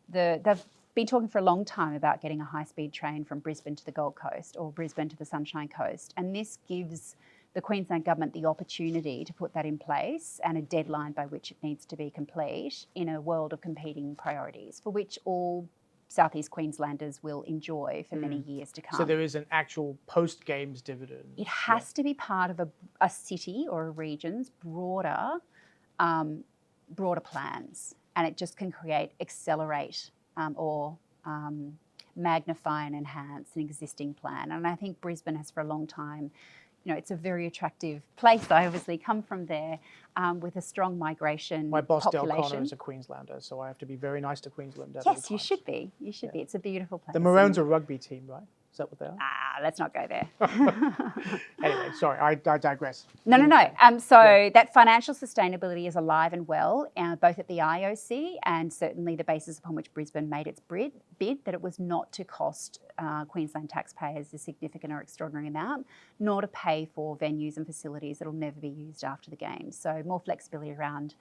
they've been talking for a long time about getting a high-speed train from Brisbane to the Gold Coast or Brisbane to the Sunshine Coast. And this gives the Queensland Government the opportunity to put that in place and a deadline by which it needs to be complete in a world of competing priorities, for which all Southeast Queenslanders will enjoy for many years to come. So there is an actual post-Games dividend. It has to be part of a city or a region's broader plans, and it just can accelerate or magnify and enhance an existing plan. And I think Brisbane has for a long time, it's a very attractive place. I obviously come from there with a strong migration My boss, population. Del Connor, is a Queenslander, so I have to be very nice to Queensland. Yes, you should be. You should be. It's a beautiful place. The Maroons are a rugby team, right? Is that what they are? let's not go there. Anyway, sorry, I digress. No. So that financial sustainability is alive and well, both at the IOC and certainly the basis upon which Brisbane made its bid, that it was not to cost Queensland taxpayers a significant or extraordinary amount, nor to pay for venues and facilities that will never be used after the Games. So more flexibility around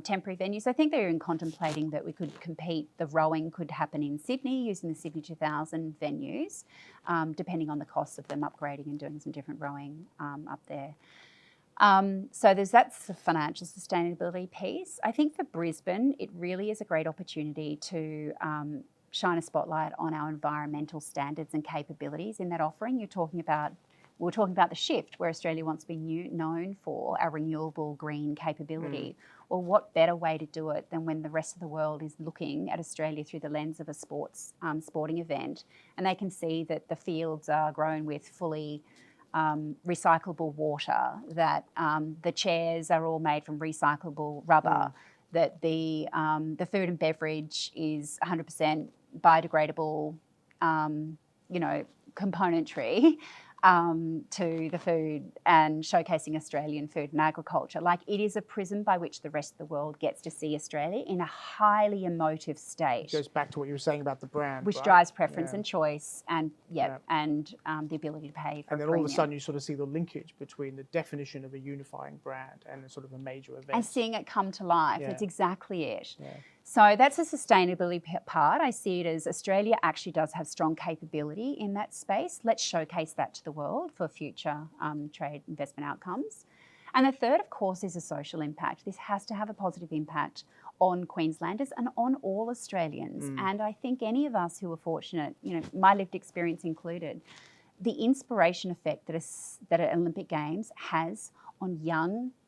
temporary venues. I think they're even contemplating that we could compete, the rowing could happen in Sydney using the Sydney 2000 venues, depending on the cost of them upgrading and doing some different rowing up there. So that's the financial sustainability piece. I think for Brisbane, it really is a great opportunity to shine a spotlight on our environmental standards and capabilities in that offering. We're talking about the shift where Australia wants to be known for our renewable green capability. Well, what better way to do it than when the rest of the world is looking at Australia through the lens of a sporting event, and they can see that the fields are grown with fully recyclable water, that the chairs are all made from recyclable rubber, that the food and beverage is 100% biodegradable, componentry to the food, and showcasing Australian food and agriculture. Like, it is a prism by which the rest of the world gets to see Australia in a highly emotive state. It goes back to what you were saying about the brand, which right? drives preference and choice, and the ability to pay for. And then all of a sudden you sort of see the linkage between the definition of a unifying brand and sort of a major event. And seeing it come to life. Yeah. That's exactly it. Yeah. So that's a sustainability part. I see it as Australia actually does have strong capability in that space. Let's showcase that to the world for future trade investment outcomes. And the third, of course, is a social impact. This has to have a positive impact on Queenslanders and on all Australians. And I think any of us who are fortunate, my lived experience included, the inspiration effect that an Olympic Games has on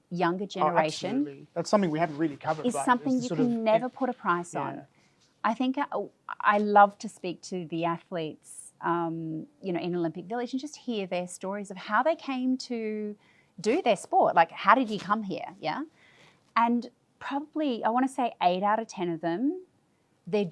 younger generation. Absolutely. That's something we haven't really covered. Is something you can never put a price on. I think I love to speak to the athletes, in Olympic Village, and just hear their stories of how they came to do their sport. Like, how did you come here? Yeah. And probably, I want to say 8 out of 10 of them, their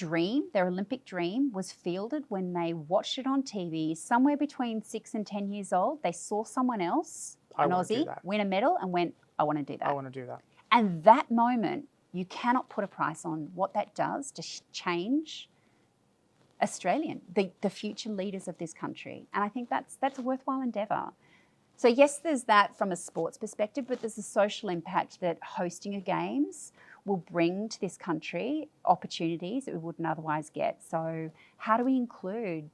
Olympic dream was fielded when they watched it on TV, somewhere between 6 and 10 years old. They saw someone else, an Aussie, win a medal and went, I want to do that. I want to do that. And that moment, you cannot put a price on what that does to change the future leaders of this country. And I think that's a worthwhile endeavour. So yes, there's that from a sports perspective, but there's a social impact that hosting a Games will bring to this country, opportunities that we wouldn't otherwise get. So how do we include,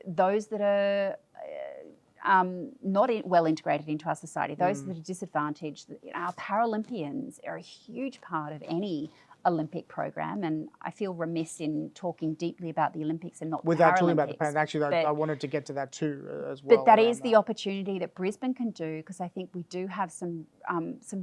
those that are not well integrated into our society, those that are disadvantaged? Our Paralympians are a huge part of any Olympic program, and I feel remiss in talking deeply about the Olympics and not without Paralympics. talking about the Paralympics. Actually, I wanted to get to that too as well. But that is the opportunity that Brisbane can do, because I think we do have some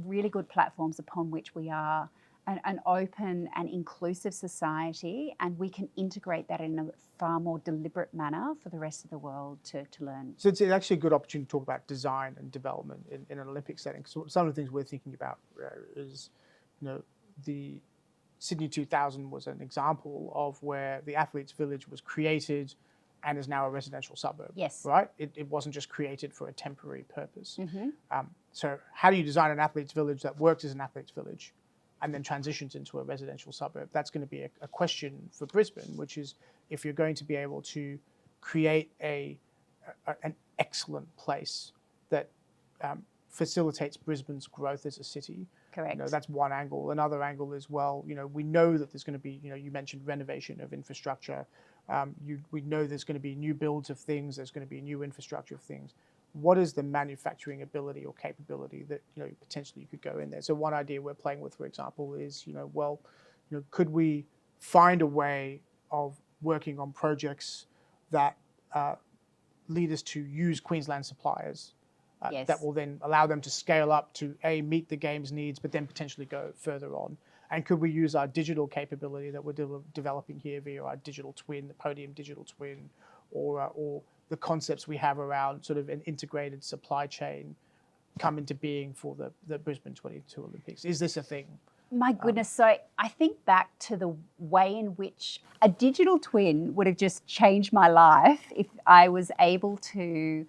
really good platforms upon which we are an open and inclusive society, and we can integrate that in a far more deliberate manner for the rest of the world to learn. So it's actually a good opportunity to talk about design and development in an Olympic setting. So some of the things we're thinking about is, the Sydney 2000 was an example of where the Athletes' Village was created and is now a residential suburb. Yes. Right? It wasn't just created for a temporary purpose. So how do you design an Athletes' Village that works as an Athletes' Village and then transitions into a residential suburb? That's going to be a question for Brisbane, which is, if you're going to be able to create an excellent place that facilitates Brisbane's growth as a city. Correct. That's one angle. Another angle is, we know that there's going to be, you mentioned renovation of infrastructure. We know there's going to be new builds of things. There's going to be new infrastructure of things. What is the manufacturing ability or capability that, potentially you could go in there? So one idea we're playing with, for example, is, could we find a way of working on projects that lead us to use Queensland suppliers that will then allow them to scale up to meet the Games needs, but then potentially go further on? And could we use our digital capability that we're developing here via our digital twin, the Podium digital twin, or the concepts we have around sort of an integrated supply chain come into being for the Brisbane 22 Olympics? Is this a thing? My goodness. So I think back to the way in which a digital twin would have just changed my life if I was able to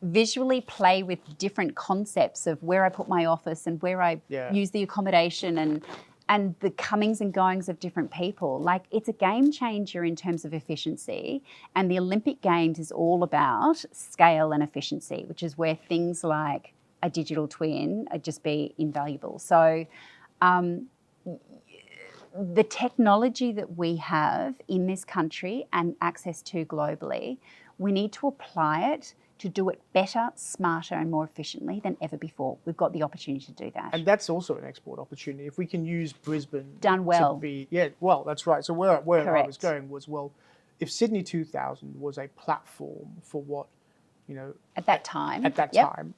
visually play with different concepts of where I put my office and where I use the accommodation and the comings and goings of different people. Like, it's a game changer in terms of efficiency. And the Olympic Games is all about scale and efficiency, which is where things like a digital twin would just be invaluable. So the technology that we have in this country and access to globally, we need to apply it to do it better, smarter and more efficiently than ever before. We've got the opportunity to do that. And that's also an export opportunity. If we can use Brisbane done well. to be, well, that's right. So where I was going was, well, if Sydney 2000 was a platform for what, at that time,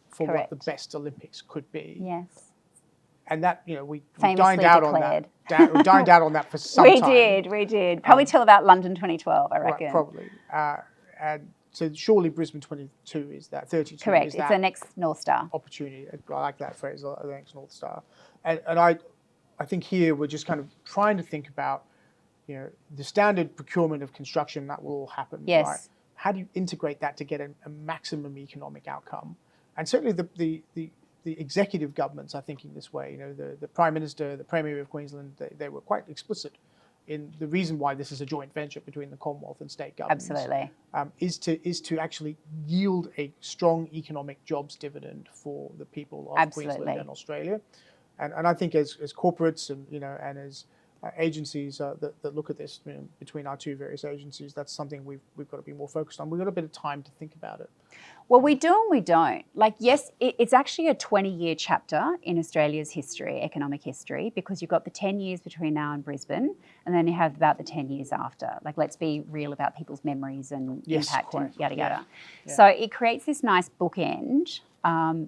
for what the best Olympics could be. Yes. And that, we famously dined out declared. on that. We dined out on that for some time. We did. Probably till about London 2012, I reckon. Right, probably. And so surely Brisbane 22 is that, 32 Correct. is it's that the next North Star. Opportunity. I like that phrase, the next North Star. And I think here we're just kind of trying to think about, the standard procurement of construction that will all happen. Yes. Right? How do you integrate that to get a maximum economic outcome? And certainly the executive governments are thinking this way. The Prime Minister, the Premier of Queensland, they were quite explicit in the reason why this is a joint venture between the Commonwealth and state governments. Absolutely. Is to actually yield a strong economic jobs dividend for the people of Queensland and Australia. And I think as corporates and as agencies that look at this, between our two various agencies, that's something we've got to be more focused on. We've got a bit of time to think about it. Well, we do and we don't. Like, yes, it's actually a 20-year chapter in Australia's history, economic history, because you've got the 10 years between now and Brisbane, and then you have about the 10 years after. Like, let's be real about people's memories and impact and yada, yada. Yeah. So it creates this nice bookend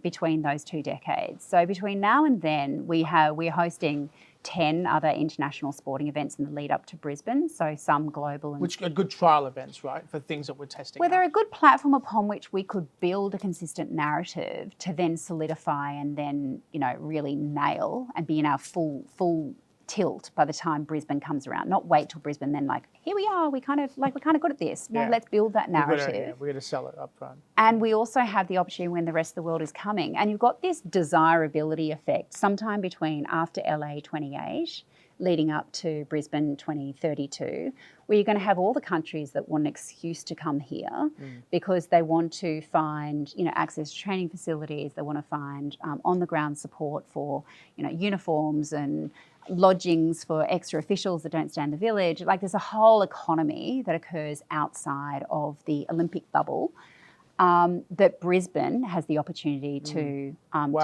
between those 2 decades. So between now and then, we're hosting 10 other international sporting events in the lead up to Brisbane, so some global. Which are good trial events, right, for things that we're testing. Well, they're a good platform upon which we could build a consistent narrative to then solidify and then, really nail and be in our full tilt by the time Brisbane comes around. Not wait till Brisbane, then here we are, we're kind of good at this. No, let's build that narrative. We're going to sell it up front. And we also have the opportunity when the rest of the world is coming. And you've got this desirability effect sometime between after LA 28, leading up to Brisbane 2032, where you're going to have all the countries that want an excuse to come here because they want to find, access to training facilities, they want to find on-the-ground support for, uniforms and lodgings for extra officials that don't stay in the village. Like, there's a whole economy that occurs outside of the Olympic bubble that Brisbane has the opportunity to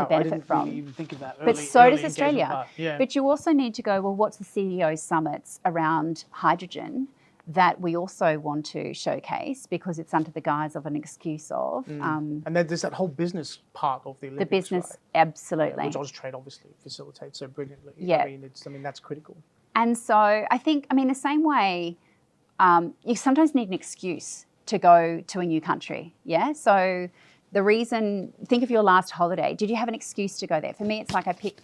benefit from. I didn't even think of that. But so does Australia. But you also need to go, well, what's the CEO summits around hydrogen that we also want to showcase, because it's under the guise of an excuse of. And then there's that whole business part of the Olympics. The business, right? Absolutely. Which Austrade obviously facilitates so brilliantly. Yeah. That's critical. And so I think, the same way, you sometimes need an excuse to go to a new country. Yeah. So the reason, think of your last holiday. Did you have an excuse to go there? For me, it's like I pick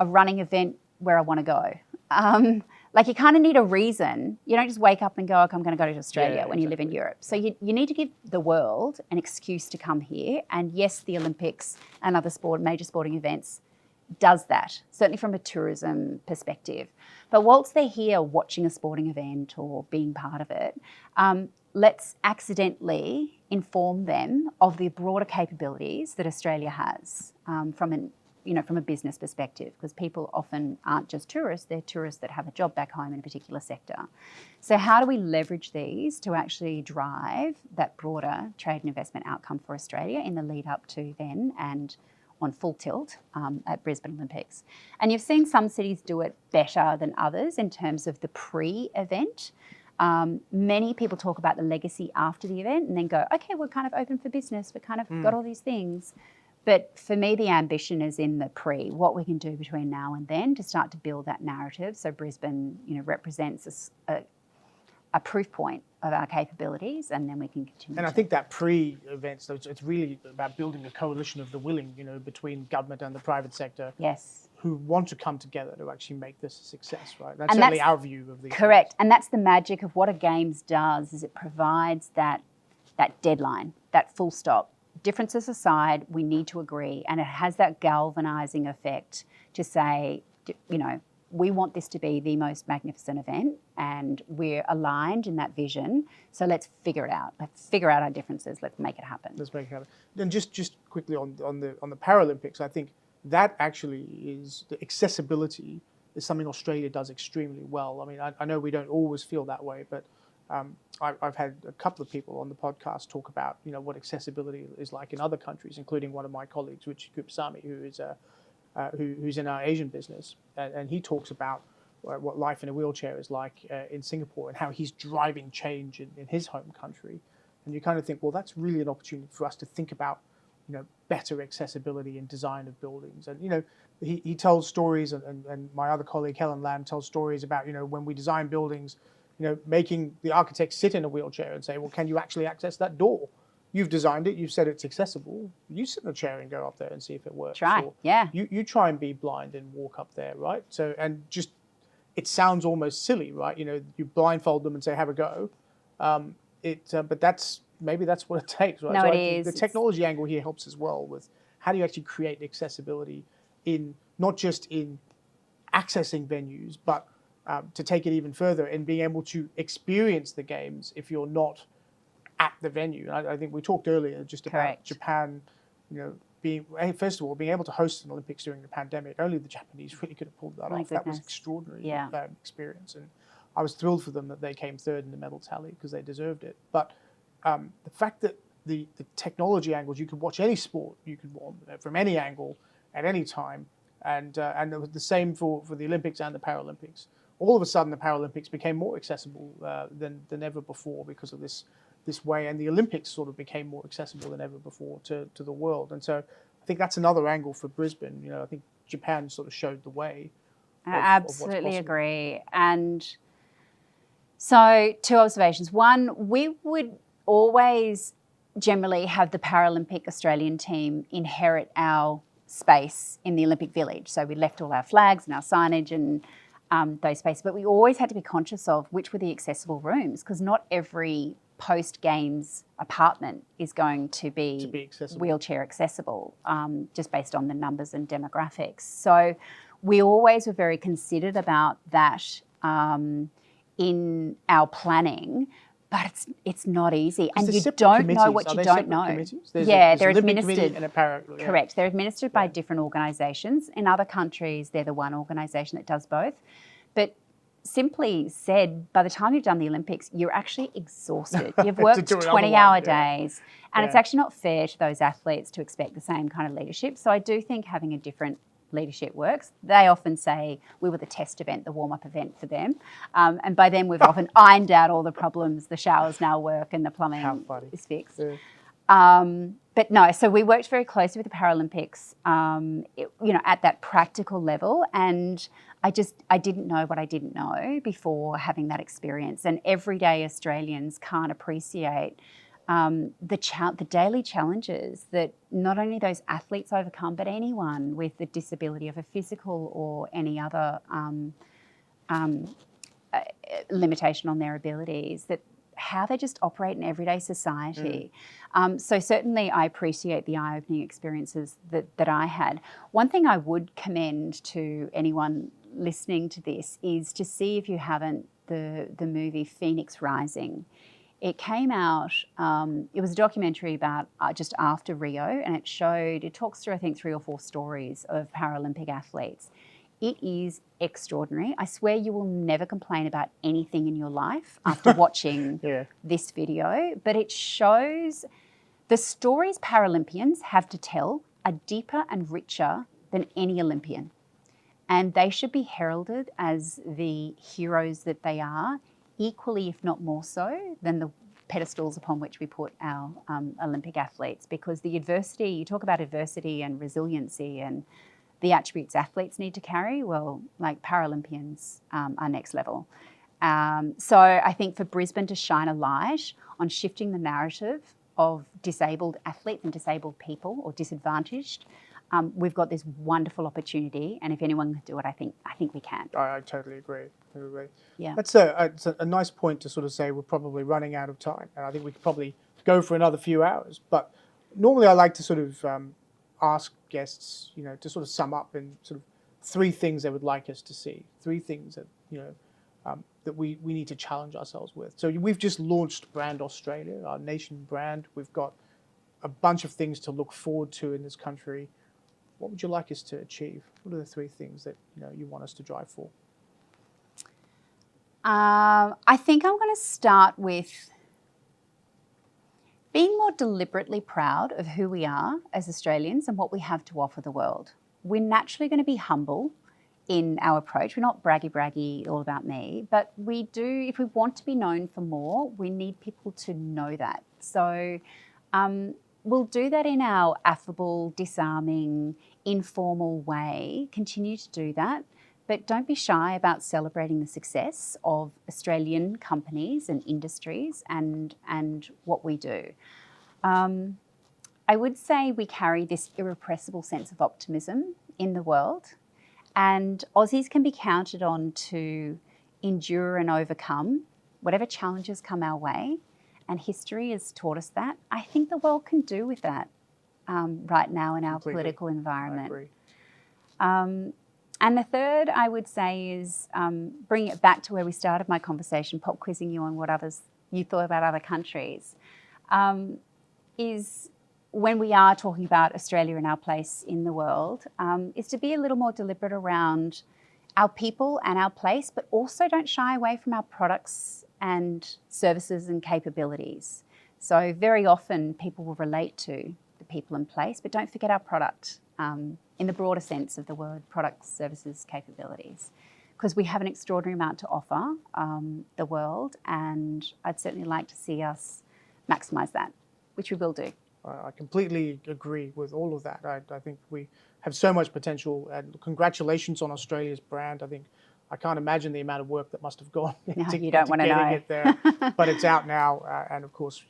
a running event where I want to go. Like, you kind of need a reason. You don't just wake up and go, okay, I'm going to go to Australia when you live in Europe. So you need to give the world an excuse to come here. And yes, the Olympics and other major sporting events does that, certainly from a tourism perspective. But whilst they're here watching a sporting event or being part of it, let's accidentally inform them of the broader capabilities that Australia has from a business perspective, because people often aren't just tourists, they're tourists that have a job back home in a particular sector. So how do we leverage these to actually drive that broader trade and investment outcome for Australia in the lead up to then and on full tilt at Brisbane Olympics? And you've seen some cities do it better than others in terms of the pre-event. Many people talk about the legacy after the event and then go, okay, we're kind of open for business, we've kind of got all these things. But for me, the ambition is in the what we can do between now and then to start to build that narrative. So Brisbane, represents a proof point of our capabilities, and then we can continue. And I think that pre-event, so it's really about building a coalition of the willing, between government and the private sector. Yes. who want to come together to actually make this a success, right? That's And certainly that's our view of these correct. things. And that's the magic of what a games does, is it provides that deadline, that full stop. Differences aside, we need to agree, and it has that galvanizing effect to say, you know, we want this to be the most magnificent event, and we're aligned in that vision. So let's figure it out. Let's figure out our differences. Let's make it happen. Let's make it happen. Then just quickly on the Paralympics, I think that actually is the accessibility is something Australia does extremely well. I mean, I know we don't always feel that way, but I've had a couple of people on the podcast talk about, you know, what accessibility is like in other countries, including one of my colleagues, Richard Kupsami, who is who's in our Asian business, and he talks about what life in a wheelchair is like in Singapore and how he's driving change in his home country. And you kind of think, well, that's really an opportunity for us to think about, you know, better accessibility and design of buildings. And, you know, he tells stories, and my other colleague, Helen Lamb, tells stories about, you know, when we design buildings, you know, making the architect sit in a wheelchair and say, well, can you actually access that door? You've designed it, you've said it's accessible. You sit in a chair and go up there and see if it works. Try, or yeah. You try and be blind and walk up there, right? So, and just, it sounds almost silly, right? You know, you blindfold them and say, have a go. But maybe that's what it takes, right? No, so it think is. the technology angle here helps as well with how do you actually create accessibility in, not just in accessing venues, but to take it even further and being able to experience the games if you're not at the venue. I think we talked earlier just about Correct. Japan, you know, being, first of all, being able to host an Olympics during the pandemic. Only the Japanese really could have pulled that off. That was extraordinary experience. And I was thrilled for them that they came third in the medal tally because they deserved it. But the fact that the technology angles, you could watch any sport you could want from any angle at any time. And it was the same for the Olympics and the Paralympics. All of a sudden, the Paralympics became more accessible than ever before because of this way, and the Olympics sort of became more accessible than ever before to the world. And so I think that's another angle for Brisbane. You know, I think Japan sort of showed the way. I absolutely agree. And so 2 observations. One, we would always generally have the Paralympic Australian team inherit our space in the Olympic Village. So we left all our flags and our signage and those spaces, but we always had to be conscious of which were the accessible rooms, because not every post-games apartment is going to be wheelchair accessible, just based on the numbers and demographics. So we always were very considered about that in our planning, but it's not easy, and you don't know what you don't know. They're administered. Correct, they're administered by different organisations. In other countries, they're the one organisation that does both. But simply said, by the time you've done the Olympics, you're actually exhausted. You've worked 20-hour days, and it's actually not fair to those athletes to expect the same kind of leadership. So I do think having a different leadership works. They often say we were the test event, the warm-up event for them. And by then we've often ironed out all the problems. The showers now work and the plumbing is fixed. But no, so we worked very closely with the Paralympics, you know, at that practical level. And I didn't know what I didn't know before having that experience. And everyday Australians can't appreciate the daily challenges that not only those athletes overcome, but anyone with a disability of a physical or any other limitation on their abilities, that how they just operate in everyday society. So certainly I appreciate the eye-opening experiences that I had. One thing I would commend to anyone listening to this is to see, if you haven't, the movie Phoenix Rising. It came out, it was a documentary about just after Rio, and it talks through, I think, 3 or 4 stories of Paralympic athletes. It is extraordinary. I swear you will never complain about anything in your life after watching this video, but it shows the stories Paralympians have to tell are deeper and richer than any Olympian. And they should be heralded as the heroes that they are, equally, if not more so, than the pedestals upon which we put our Olympic athletes. Because the adversity, you talk about adversity and resiliency and the attributes athletes need to carry, well, like Paralympians are next level. So I think for Brisbane to shine a light on shifting the narrative of disabled athletes and disabled people, or disadvantaged, we've got this wonderful opportunity, and if anyone can do it, I think we can. I totally agree. Yeah. That's a nice point to sort of say we're probably running out of time, and I think we could probably go for another few hours. But normally I like to sort of ask guests, to sort of sum up in sort of 3 things they would like us to see, 3 things that, that we need to challenge ourselves with. So we've just launched Brand Australia, our nation brand. We've got a bunch of things to look forward to in this country. What would you like us to achieve? What are the 3 things that you want us to drive for? I think I'm going to start with being more deliberately proud of who we are as Australians and what we have to offer the world. We're naturally going to be humble in our approach. We're not braggy, all about me, but we do, if we want to be known for more, we need people to know that. So we'll do that in our affable, disarming, informal way, continue to do that, but don't be shy about celebrating the success of Australian companies and industries and what we do. I would say we carry this irrepressible sense of optimism in the world, and Aussies can be counted on to endure and overcome whatever challenges come our way, and history has taught us that. I think the world can do with that right now in our political environment. I agree. And the third, I would say, is bringing it back to where we started my conversation, pop quizzing you on what you thought about other countries, is when we are talking about Australia and our place in the world, is to be a little more deliberate around our people and our place, but also don't shy away from our products and services and capabilities. So very often people will relate to the people and place, but don't forget our product in the broader sense of the word, products, services, capabilities, because we have an extraordinary amount to offer the world, and I'd certainly like to see us maximise that, which we will do. I completely agree with all of that. I think we have so much potential, and congratulations on Australia's brand. I can't imagine the amount of work that must have gone into you don't want to getting know. it there, but it's out now, and of course,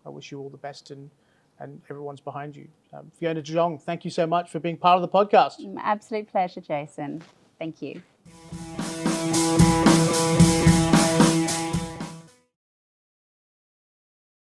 I wish you all the best, and everyone's behind you. Fiona de Jong, thank you so much for being part of the podcast. Absolute pleasure, Jason. Thank you.